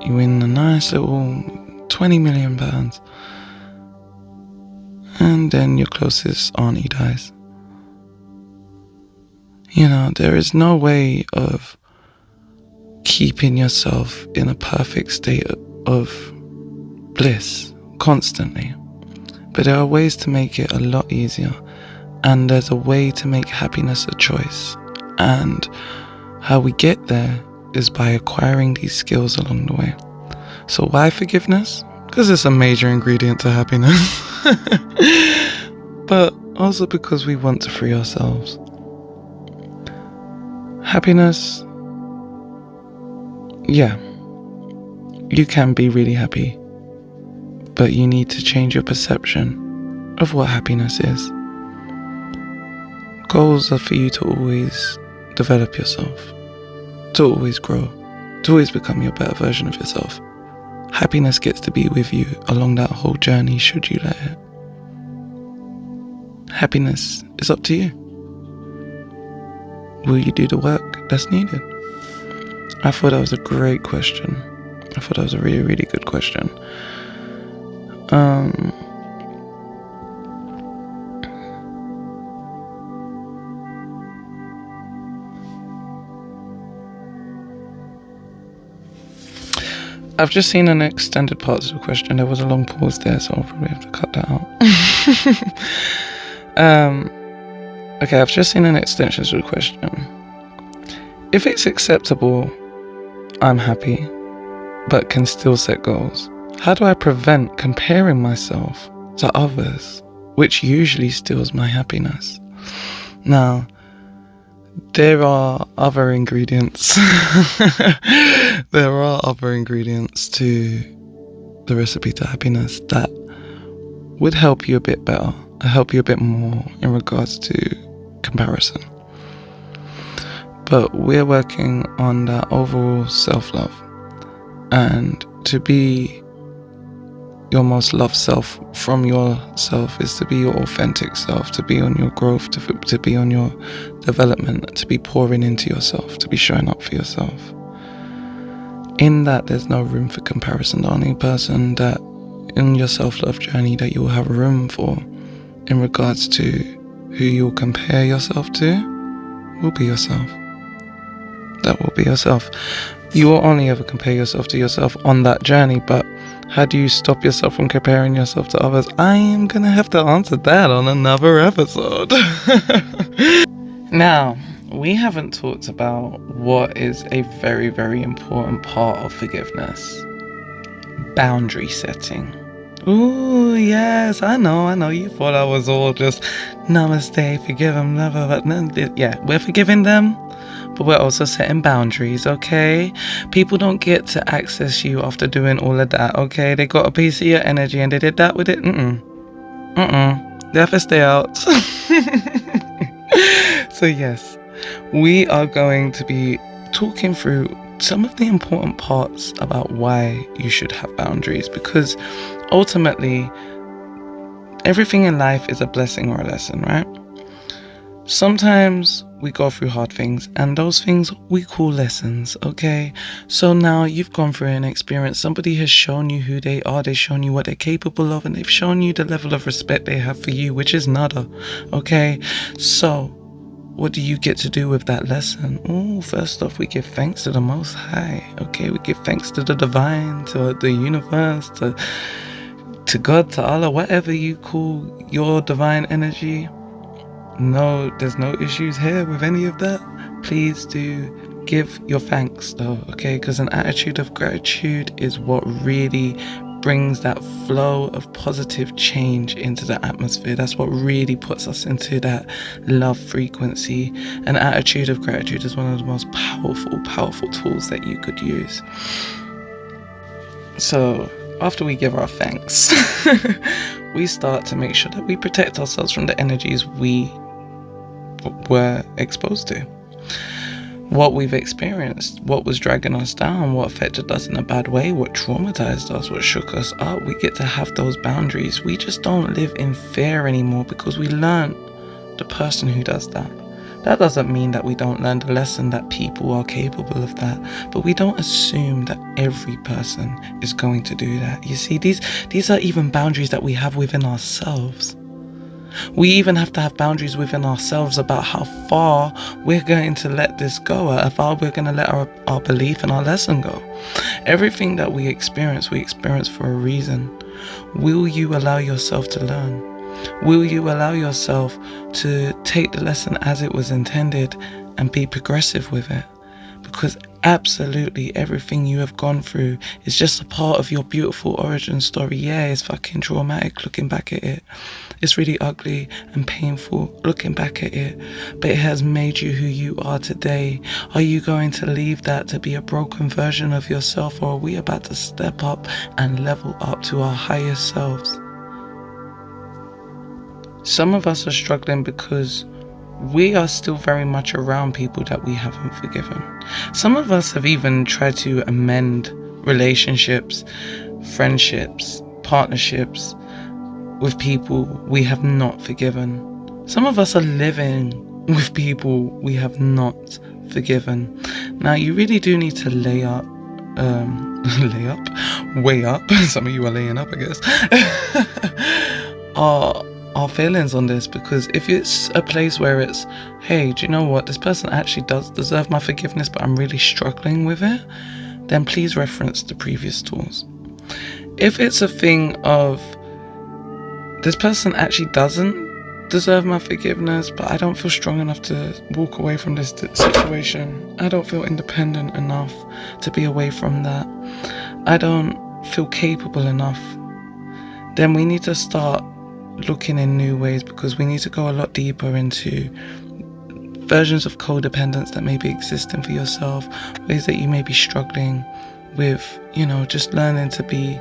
You win a nice little £20 million. And then your closest auntie dies. There is no way of keeping yourself in a perfect state of bliss constantly. But there are ways to make it a lot easier, and there's a way to make happiness a choice. And how we get there is by acquiring these skills along the way. So why forgiveness? Because it's a major ingredient to happiness. But also because we want to free ourselves. Happiness yeah, you can be really happy, but you need to change your perception of what happiness is. Goals are for you to always develop yourself, to always grow, to always become your better version of yourself. Happiness gets to be with you along that whole journey, should you let it. Happiness is up to you. Will you do the work that's needed? I thought that was a great question. I thought that was a really, really good question. I've just seen an extended part of the question. There was a long pause there, so I'll probably have to cut that out. Okay, I've just seen an extension to the question. If it's acceptable, I'm happy, but can still set goals. How do I prevent comparing myself to others, which usually steals my happiness? Now, there are other ingredients. There are other ingredients to the recipe to happiness that would help you a bit better, help you a bit more in regards to comparison. But we're working on that overall self-love, and to be your most loved self from yourself is to be your authentic self, to be on your growth, to be on your development, to be pouring into yourself, to be showing up for yourself. In that, there's no room for comparison. The only person that in your self-love journey that you will have room for in regards to who you'll compare yourself to will be yourself. That will be yourself. You will only ever compare yourself to yourself on that journey, but how do you stop yourself from comparing yourself to others? I am going to have to answer that on another episode. Now, we haven't talked about what is a very, very important part of forgiveness. Boundary setting. Ooh, yes, I know. You thought I was all just namaste, forgive them, never, but yeah, we're forgiving them, but we're also setting boundaries, okay? People don't get to access you after doing all of that, okay? They got a piece of your energy and they did that with it. They have to stay out. So yes, we are going to be talking through some of the important parts about why you should have boundaries, because ultimately everything in life is a blessing or a lesson, right? Sometimes we go through hard things, and those things we call lessons, okay? So now you've gone through an experience. Somebody has shown you who they are. They've shown you what they're capable of, and they've shown you the level of respect they have for you, which is nada, okay? So what do you get to do with that lesson? Oh, first off, we give thanks to the Most High, okay? We give thanks to the divine, to the universe, to God, to Allah, whatever you call your divine energy. No, there's no issues here with any of that. Please do give your thanks though, okay? Because an attitude of gratitude is what really brings that flow of positive change into the atmosphere. That's what really puts us into that love frequency. An attitude of gratitude is one of the most powerful tools that you could use. So after we give our thanks, we start to make sure that we protect ourselves from the energies we were exposed to, what we've experienced, what was dragging us down, what affected us in a bad way, what traumatized us, what shook us up. We get to have those boundaries. We just don't live in fear anymore because we learn the person who does that. That doesn't mean that we don't learn the lesson that people are capable of that, but we don't assume that every person is going to do that. You see, these are even boundaries that we have within ourselves. We even have to have boundaries within ourselves about how far we're going to let this go, how far we're going to let our belief and our lesson go. Everything that we experience for a reason. Will you allow yourself to learn? Will you allow yourself to take the lesson as it was intended and be progressive with it? Because absolutely everything you have gone through is just a part of your beautiful origin story. Yeah, it's fucking traumatic looking back at it. It's really ugly and painful looking back at it, but it has made you who you are today. Are you going to leave that to be a broken version of yourself, or are we about to step up and level up to our higher selves? Some of us are struggling because we are still very much around people that we haven't forgiven. Some of us have even tried to amend relationships, friendships, partnerships with people we have not forgiven. Some of us are living with people we have not forgiven. Now, you really do need to weigh up. Some of you are laying up, I guess. Our feelings on this, because if it's a place where it's, hey, do you know what, this person actually does deserve my forgiveness, but I'm really struggling with it, then please reference the previous tools. If it's a thing of, this person actually doesn't deserve my forgiveness, but I don't feel strong enough to walk away from this situation, I don't feel independent enough to be away from that, I don't feel capable enough, then we need to start looking in new ways, because we need to go a lot deeper into versions of codependence that may be existing for yourself, ways that you may be struggling with, just learning to be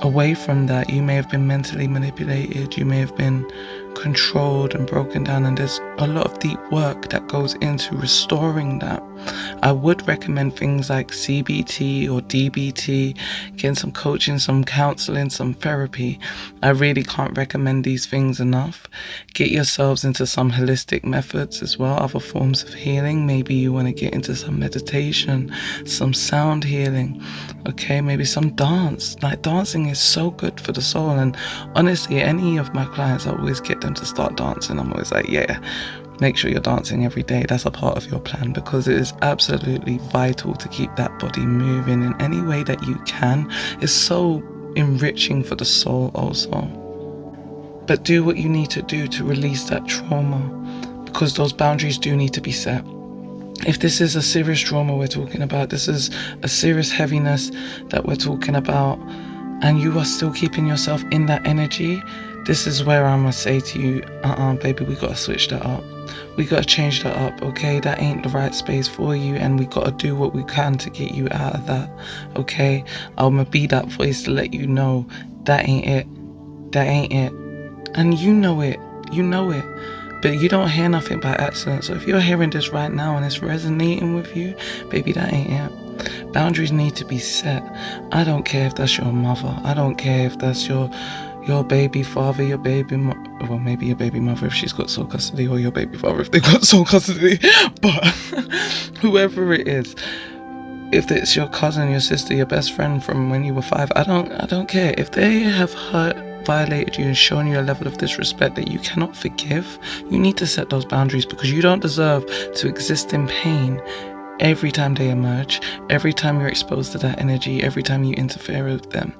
away from that. You may have been mentally manipulated, you may have been controlled and broken down, and there's a lot of deep work that goes into restoring that. I would recommend things like CBT or DBT, getting some coaching, some counseling, some therapy. I really can't recommend these things enough. Get yourselves into some holistic methods as well, other forms of healing. Maybe you want to get into some meditation, some sound healing, okay, maybe some dance. Like, dancing is so good for the soul, and honestly, any of my clients, I always get them to start dancing. I'm always like, yeah, make sure you're dancing every day. That's a part of your plan, because it is absolutely vital to keep that body moving in any way that you can. It's so enriching for the soul also. But do what you need to do to release that trauma, because those boundaries do need to be set. If this is a serious trauma we're talking about, this is a serious heaviness that we're talking about, and you are still keeping yourself in that energy, this is where I'm going to say to you, baby, we got to switch that up. We got to change that up, okay? That ain't the right space for you, and we got to do what we can to get you out of that, okay? I'm going to be that voice to let you know that ain't it. That ain't it. And you know it. But you don't hear nothing by accident. So if you're hearing this right now and it's resonating with you, baby, that ain't it. Boundaries need to be set. I don't care if that's your mother. I don't care if that's your baby father, your baby well, maybe your baby mother if she's got sole custody, or your baby father if they've got sole custody. But whoever it is, if it's your cousin, your sister, your best friend from when you were 5, I don't care. If they have violated you and shown you a level of disrespect that you cannot forgive, you need to set those boundaries, because you don't deserve to exist in pain every time they emerge, every time you're exposed to that energy, every time you interfere with them.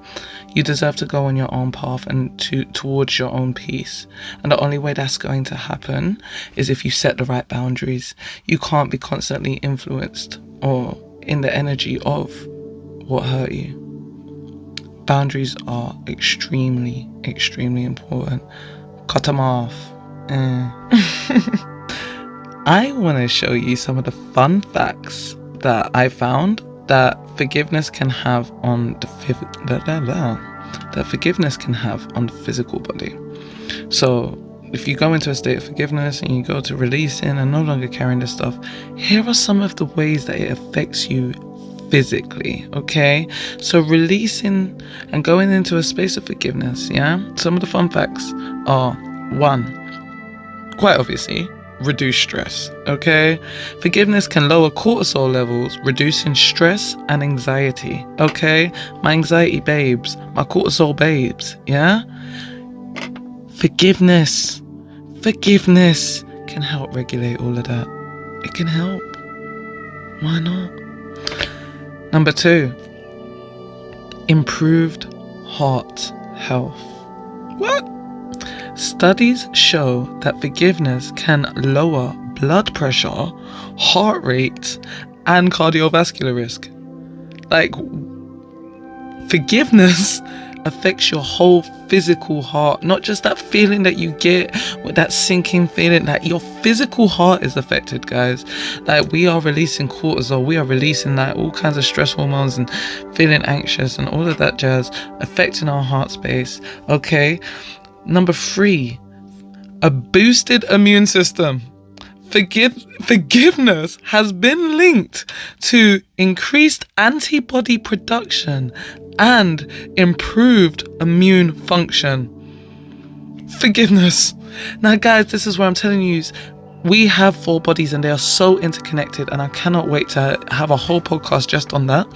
You deserve to go on your own path and towards your own peace. And the only way that's going to happen is if you set the right boundaries. You can't be constantly influenced or in the energy of what hurt you. Boundaries are extremely, extremely important. Cut them off. I want to show you some of the fun facts that I found that forgiveness can have on the physical body. So if you go into a state of forgiveness and you go to releasing and no longer carrying this stuff, here are some of the ways that it affects you physically, okay? So releasing and going into a space of forgiveness, yeah? Some of the fun facts are, 1, quite obviously, reduce stress, okay? Forgiveness can lower cortisol levels, reducing stress and anxiety, okay? My anxiety babes, my cortisol babes, yeah? Forgiveness can help regulate all of that. It can help. Why not? Number 2, improved heart health. What? Studies show that forgiveness can lower blood pressure, heart rate, and cardiovascular risk. Like, forgiveness affects your whole physical heart, not just that feeling that you get with that sinking feeling. Like, your physical heart is affected, guys. Like, we are releasing cortisol, we are releasing like all kinds of stress hormones and feeling anxious and all of that jazz, affecting our heart space. Okay, number 3, a boosted immune system. Forgiveness has been linked to increased antibody production and improved immune function. Forgiveness. Now, guys, this is where I'm telling you, we have 4 bodies and they are so interconnected, and I cannot wait to have a whole podcast just on that.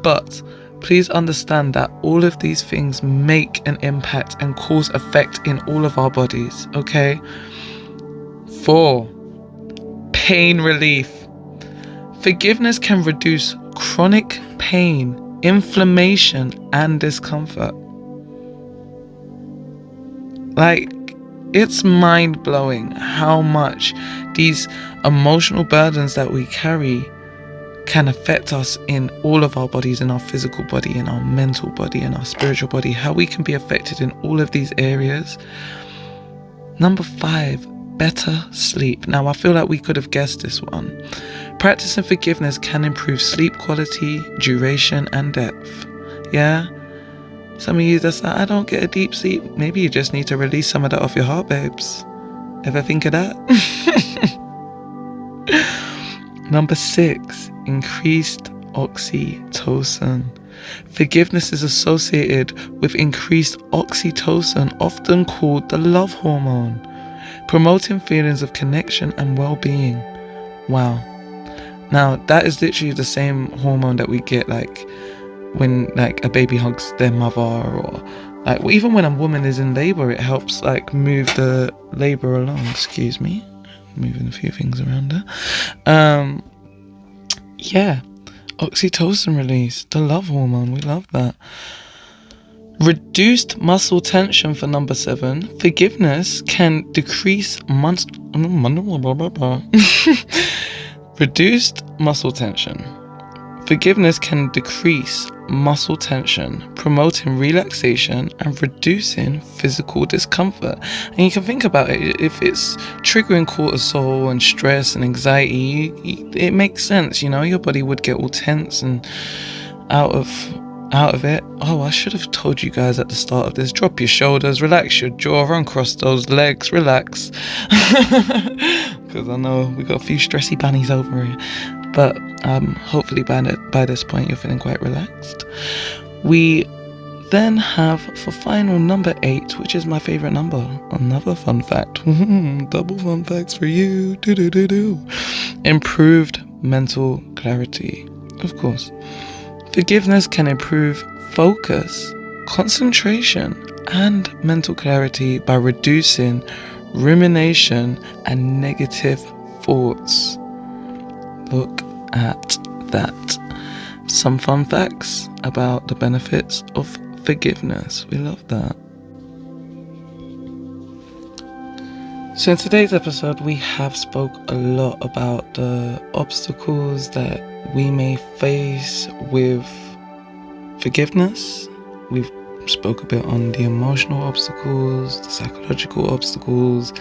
But please understand that all of these things make an impact and cause effect in all of our bodies, okay? 4, pain relief. Forgiveness can reduce chronic pain, inflammation, and discomfort. Like, it's mind-blowing how much these emotional burdens that we carry can affect us in all of our bodies, in our physical body, in our mental body, in our spiritual body, how we can be affected in all of these areas. Number 5, better sleep. Now, I feel like we could have guessed this one. Practicing forgiveness can improve sleep quality, duration, and depth. Yeah? Some of you that's like, I don't get a deep sleep. Maybe you just need to release some of that off your heart, babes. Ever think of that? Number 6, increased oxytocin. Forgiveness is associated with increased oxytocin, often called the love hormone, promoting feelings of connection and well-being. Wow. Now, that is literally the same hormone that we get like when like a baby hugs their mother, or like even when a woman is in labor, it helps like move the labor along. Excuse me, moving a few things around there. Yeah, oxytocin release, the love hormone, we love that. Reduced muscle tension for number 7. Forgiveness can decrease reduced muscle tension. Forgiveness can decrease muscle tension, promoting relaxation and reducing physical discomfort. And you can think about it, if it's triggering cortisol and stress and anxiety, it makes sense, you know, your body would get all tense and out of it. Oh, I should have told you guys at the start of this, drop your shoulders, relax your jaw, uncross those legs, relax. Because I know we got a few stressy bunnies over here. But hopefully by this point you're feeling quite relaxed. We then have for final number 8, which is my favorite number. Another fun fact. Double fun facts for you. Improved mental clarity. Of course. Forgiveness can improve focus, concentration, and mental clarity by reducing rumination and negative thoughts. Look at that. Some fun facts about the benefits of forgiveness. We love that. So in today's episode, we have spoke a lot about the obstacles that we may face with forgiveness. We've spoke a bit on the emotional obstacles, the psychological obstacles.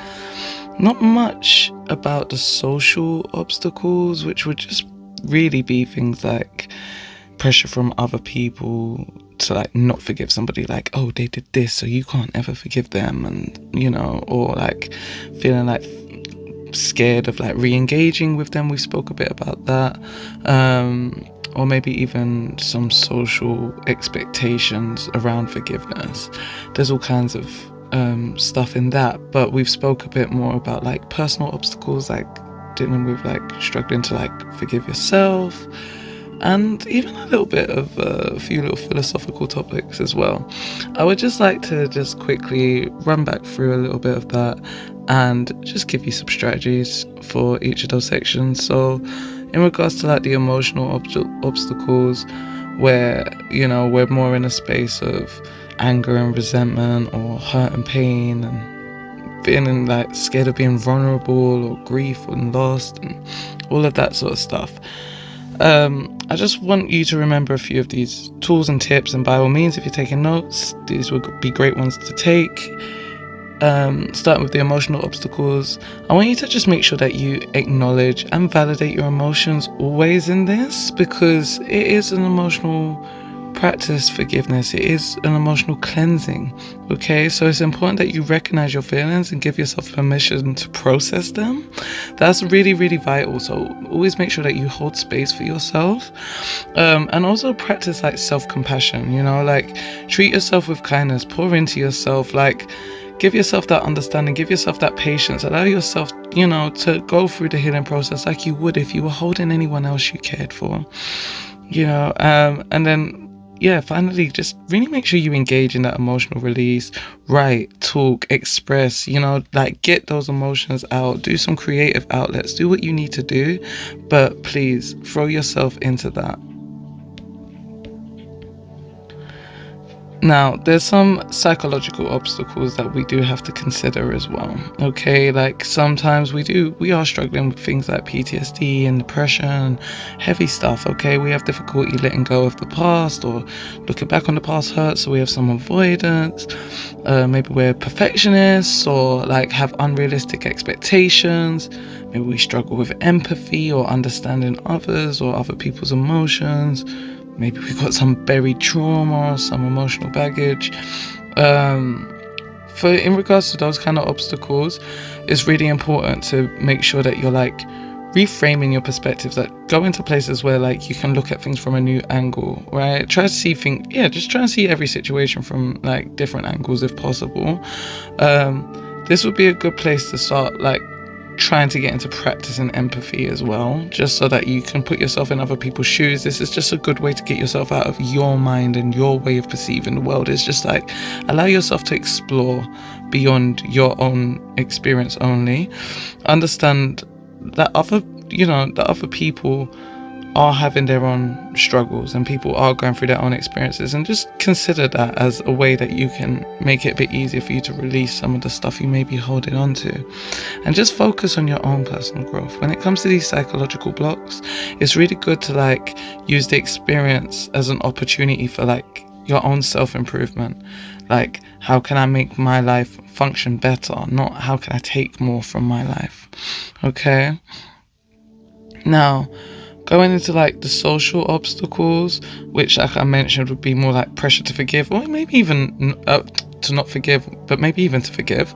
Not much about the social obstacles, which would just really be things like pressure from other people to like not forgive somebody, like, oh, they did this so you can't ever forgive them, and you know, or like feeling like scared of like re-engaging with them. We spoke a bit about that, or maybe even some social expectations around forgiveness. There's all kinds of stuff in that, but we've spoke a bit more about like personal obstacles, like dealing with like struggling to like forgive yourself, and even a little bit of a few little philosophical topics as well. I would just like to just quickly run back through a little bit of that and just give you some strategies for each of those sections. So in regards to like the emotional obstacles, where, you know, we're more in a space of anger and resentment, or hurt and pain, and feeling like scared of being vulnerable, or grief and lost, and all of that sort of stuff. I just want you to remember a few of these tools and tips, and by all means, if you're taking notes, these would be great ones to take. Starting with the emotional obstacles, I want you to just make sure that you acknowledge and validate your emotions always in this, because it is an emotional practice. Forgiveness, it is an emotional cleansing. Okay, so it's important that you recognize your feelings and give yourself permission to process them. That's really, really vital. So always make sure that you hold space for yourself, and also practice like self-compassion. Like treat yourself with kindness, pour into yourself, like give yourself that understanding, give yourself that patience, allow yourself, to go through the healing process like you would if you were holding anyone else you cared for, and then, finally, just really make sure you engage in that emotional release, write, talk, express, like get those emotions out, do some creative outlets, do what you need to do, but please throw yourself into that. Now, there's some psychological obstacles that we do have to consider as well. Okay, like sometimes we are struggling with things like PTSD and depression, heavy stuff. Okay, we have difficulty letting go of the past, or looking back on the past hurts, so we have some avoidance. Maybe we're perfectionists, or like have unrealistic expectations. Maybe we struggle with empathy or understanding others or other people's emotions. Maybe we've got some buried trauma, some emotional baggage. In regards to those kind of obstacles, it's really important to make sure that you're like reframing your perspectives, that go into places where like you can look at things from a new angle, right? Try to see just try and see every situation from like different angles if possible. This would be a good place to start, like trying to get into practicing empathy as well, just so that you can put yourself in other people's shoes. This is just a good way to get yourself out of your mind and your way of perceiving the world. It's just like allow yourself to explore beyond your own experience only. Understand that other people are having their own struggles and people are going through their own experiences, and just consider that as a way that you can make it a bit easier for you to release some of the stuff you may be holding on to, and just focus on your own personal growth. When it comes to these psychological blocks, it's really good to like use the experience as an opportunity for like your own self-improvement. Like, how can I make my life function better, not how can I take more from my life. Okay, now going into like the social obstacles, which like I mentioned would be more like pressure to forgive, or maybe even to not forgive, but maybe even to forgive.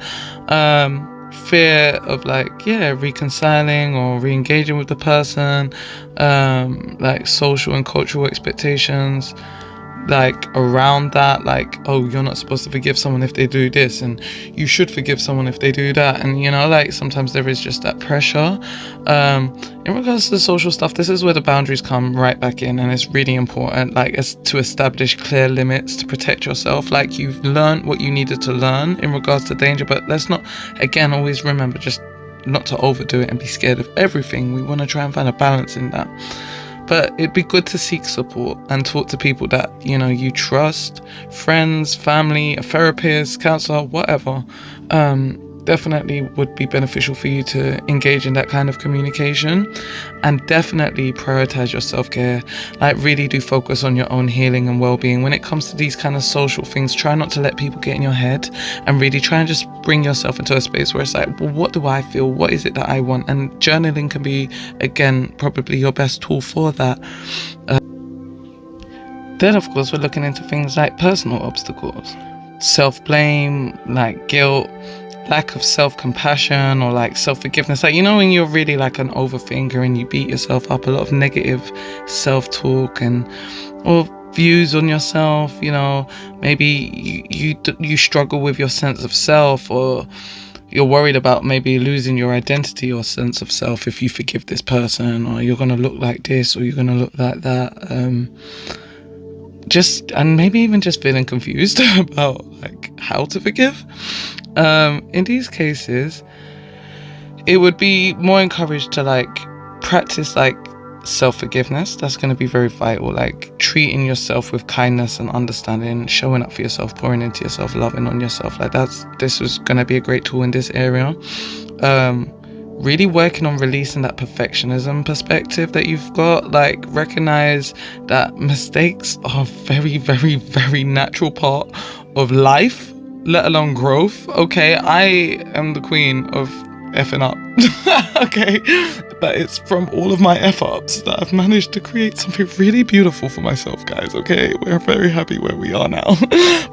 Fear of like, reconciling or re-engaging with the person, like social and cultural expectations, like around that, like, oh, you're not supposed to forgive someone if they do this, and you should forgive someone if they do that, and like sometimes there is just that pressure. In regards to the social stuff, this is where the boundaries come right back in, and it's really important, like, as to establish clear limits to protect yourself. Like, you've learned what you needed to learn in regards to danger, but let's not, again, always remember just not to overdo it and be scared of everything. We want to try and find a balance in that. But it'd be good to seek support and talk to people that, you trust, friends, family, a therapist, counselor, whatever. Definitely would be beneficial for you to engage in that kind of communication, and definitely prioritize your self-care. Like, really do focus on your own healing and well-being. When it comes to these kind of social things, try not to let people get in your head, and really try and just bring yourself into a space where it's like, well, what do I feel? What is it that I want? And journaling can be, again, probably your best tool for that. Then, of course, we're looking into things like personal obstacles, self-blame, like guilt, lack of self-compassion, or like self-forgiveness. Like, when you're really like an overthinker and you beat yourself up, a lot of negative self-talk or views on yourself. Maybe you struggle with your sense of self, or you're worried about maybe losing your identity or sense of self if you forgive this person, or you're going to look like this, or you're going to look like that. And maybe even just feeling confused about like how to forgive. In these cases, it would be more encouraged to like practice like self-forgiveness. That's going to be very vital, like treating yourself with kindness and understanding, showing up for yourself, pouring into yourself, loving on yourself. Like this is going to be a great tool in this area. really working on releasing that perfectionism perspective that you've got. Like, recognize that mistakes are very, very, very natural part of life, let alone growth. Okay, I am the queen of effing up. Okay, but it's from all of my F-ups that I've managed to create something really beautiful for myself, guys. Okay, we're very happy where we are now.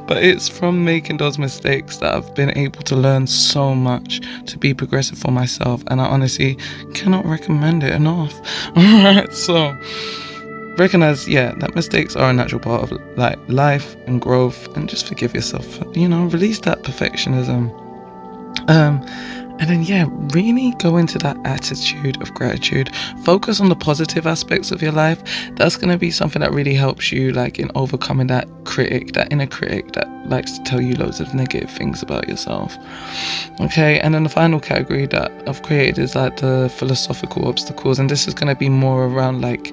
But it's from making those mistakes that I've been able to learn so much, to be progressive for myself, and I honestly cannot recommend it enough. Alright, so recognize, that mistakes are a natural part of like life and growth, and just forgive yourself, release that perfectionism. And then, really go into that attitude of gratitude. Focus on the positive aspects of your life. That's going to be something that really helps you, like, in overcoming that inner critic that likes to tell you loads of negative things about yourself. Okay, and then the final category that I've created is like the philosophical obstacles. And this is going to be more around like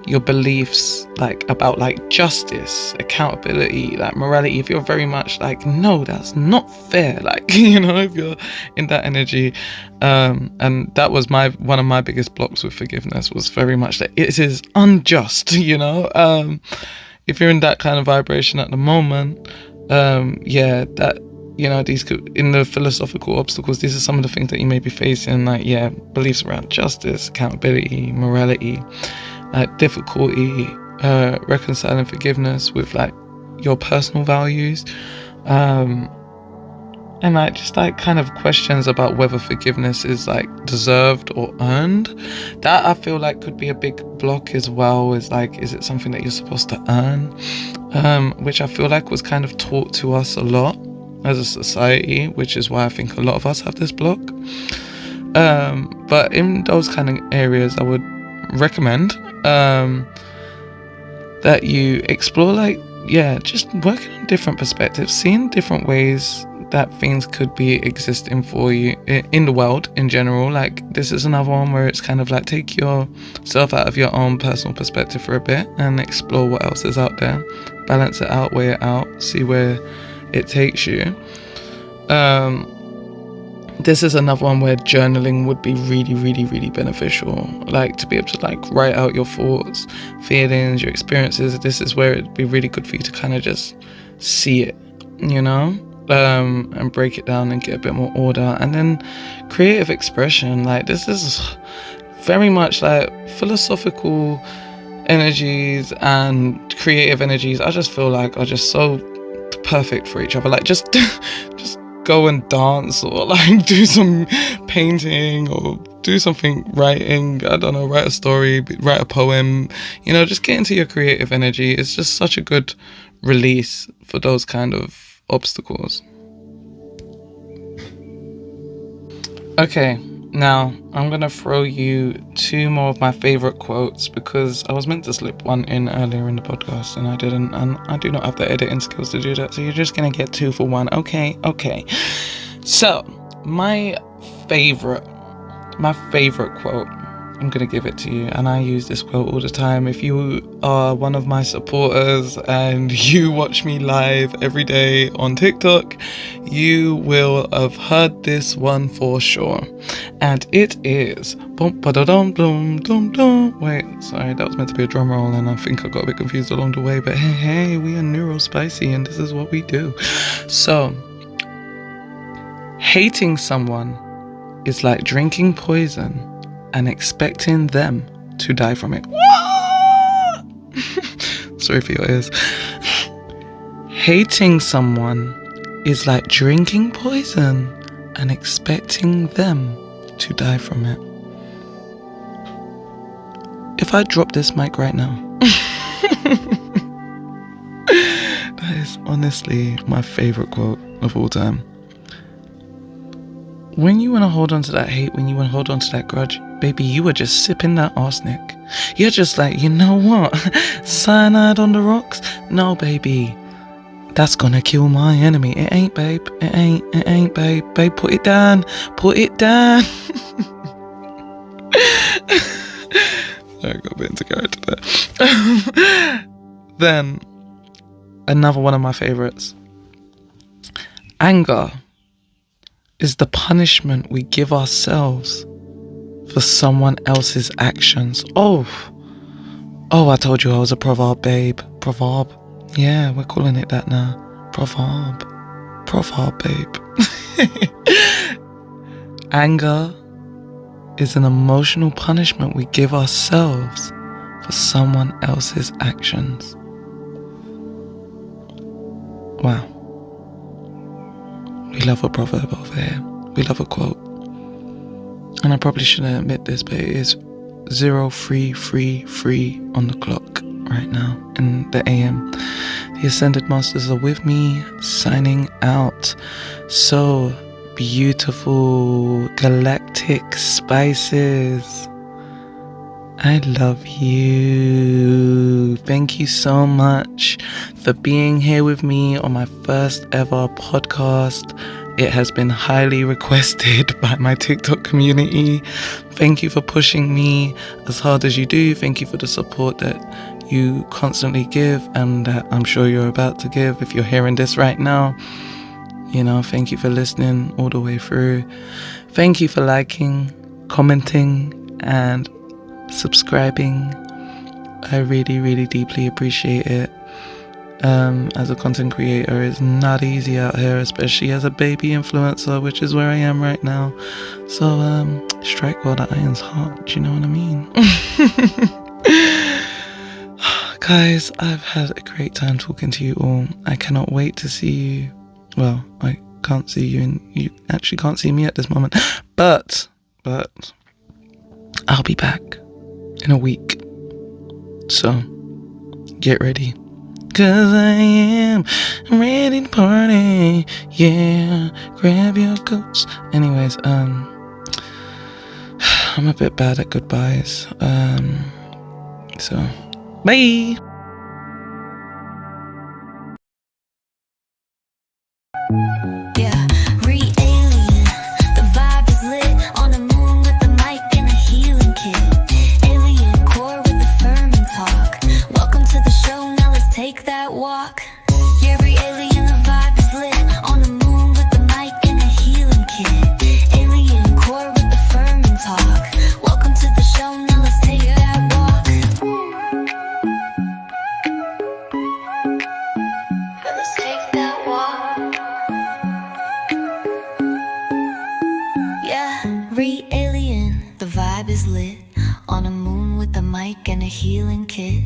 your beliefs, like about like justice, accountability, like morality. If you're very much like, no, that's not fair, like, if you're in that energy, and that was one of my biggest blocks with forgiveness, was very much that it is unjust. If you're in that kind of vibration at the moment, these could, in the philosophical obstacles, these are some of the things that you may be facing, like beliefs around justice, accountability, morality, difficulty reconciling forgiveness with like your personal values, and like just like kind of questions about whether forgiveness is like deserved or earned. That I feel like could be a big block as well. Is like, is it something that you're supposed to earn? Which I feel like was kind of taught to us a lot as a society, which is why I think a lot of us have this block. But in those kind of areas, I would recommend that you explore, like, just working on different perspectives, seeing different ways that things could be existing for you in the world in general. Like, this is another one where it's kind of like, take yourself out of your own personal perspective for a bit and explore what else is out there, balance it out, weigh it out, see where it takes you. This is another one where journaling would be really, really, really beneficial. Like, to be able to like write out your thoughts, feelings, your experiences. This is where it'd be really good for you to kind of just see it, and break it down and get a bit more order. And then creative expression. Like, this is very much like philosophical energies and creative energies. I just feel like are just so perfect for each other. Like, just go and dance, or like do some painting, or do something writing, I don't know, write a story, write a poem, just get into your creative energy. It's just such a good release for those kind of obstacles. Okay, now I'm gonna throw you two more of my favorite quotes, because I was meant to slip one in earlier in the podcast and I didn't, and I do not have the editing skills to do that, so you're just gonna get 2 for 1. Okay. So my favorite quote, I'm gonna give it to you, and I use this quote all the time. If you are one of my supporters and you watch me live every day on TikTok, you will have heard this one for sure, and it is wait, sorry, that was meant to be a drum roll, and I think I got a bit confused along the way, but hey, we are NeuroSpicy and this is what we do. So, hating someone is like drinking poison and expecting them to die from it. What? Sorry for your ears. Hating someone is like drinking poison and expecting them to die from it. If I drop this mic right now, that is honestly my favorite quote of all time. When you want to hold on to that hate, when you want to hold on to that grudge, baby, you are just sipping that arsenic. You're just like, you know what? Cyanide on the rocks? No, baby. That's gonna kill my enemy. It ain't, babe. It ain't, babe. Babe, put it down. Put it down. I got a bit into character there. Then, another one of my favorites. Anger is the punishment we give ourselves for someone else's actions. Oh, I told you I was a proverb babe. Proverb. Yeah, we're calling it that now. Proverb babe. Anger is an emotional punishment we give ourselves for someone else's actions. Wow. We love a proverb over here. We love a quote. And I probably shouldn't admit this, but it is 03:33 on the clock right now in the AM. The Ascended Masters are with me, signing out. So beautiful, galactic spices. I love you. Thank you so much for being here with me on my first ever podcast. It has been highly requested by my TikTok community. Thank you for pushing me as hard as you do. Thank you for the support that you constantly give and that I'm sure you're about to give if you're hearing this right now. Thank you for listening all the way through. Thank you for liking, commenting, and subscribing. I really, really deeply appreciate it. As a content creator, it's not easy out here, especially as a baby influencer, which is where I am right now. So strike while the iron's hot, do you know what I mean? Guys, I've had a great time talking to you all. I cannot wait to see you. Well, I can't see you and you actually can't see me at this moment, but I'll be back in a week, so get ready. 'Cause I am ready to party, yeah, grab your coats. Anyways, I'm a bit bad at goodbyes, so, bye! Yeah, re-alien, the vibe is lit, on the moon with the mic and a healing kit. Alien core with the firming talk, welcome to the show, now let's take that walk. Yeah, re-alien, the vibe is lit, on the moon with the mic and a healing kit. Alien core with the firming talk, welcome to the show, now let's take that walk. Let's take that walk. Yeah, re-alien, the vibe is lit, on a moon with a mic and a healing kit.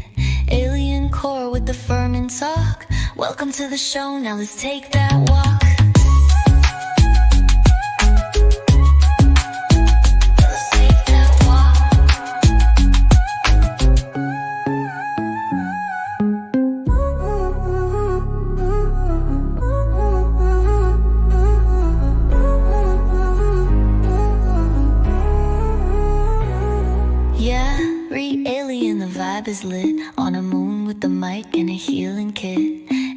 Alien core with the firming talk, welcome to the show, now let's take that walk. Let's take that walk. Yeah, re-alien, the vibe is lit, on a moon with the mic and a healing kit.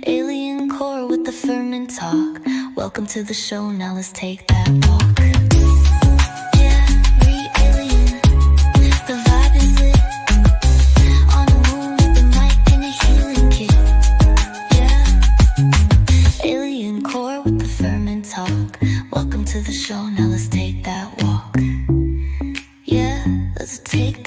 Alien core with the firming talk, welcome to the show, now let's take that walk. Yeah, re-alien, the vibe is lit, on a moon with the mic and a healing kit. Yeah, alien core with the firming talk, welcome to the show, now let's take that walk. Yeah, let's take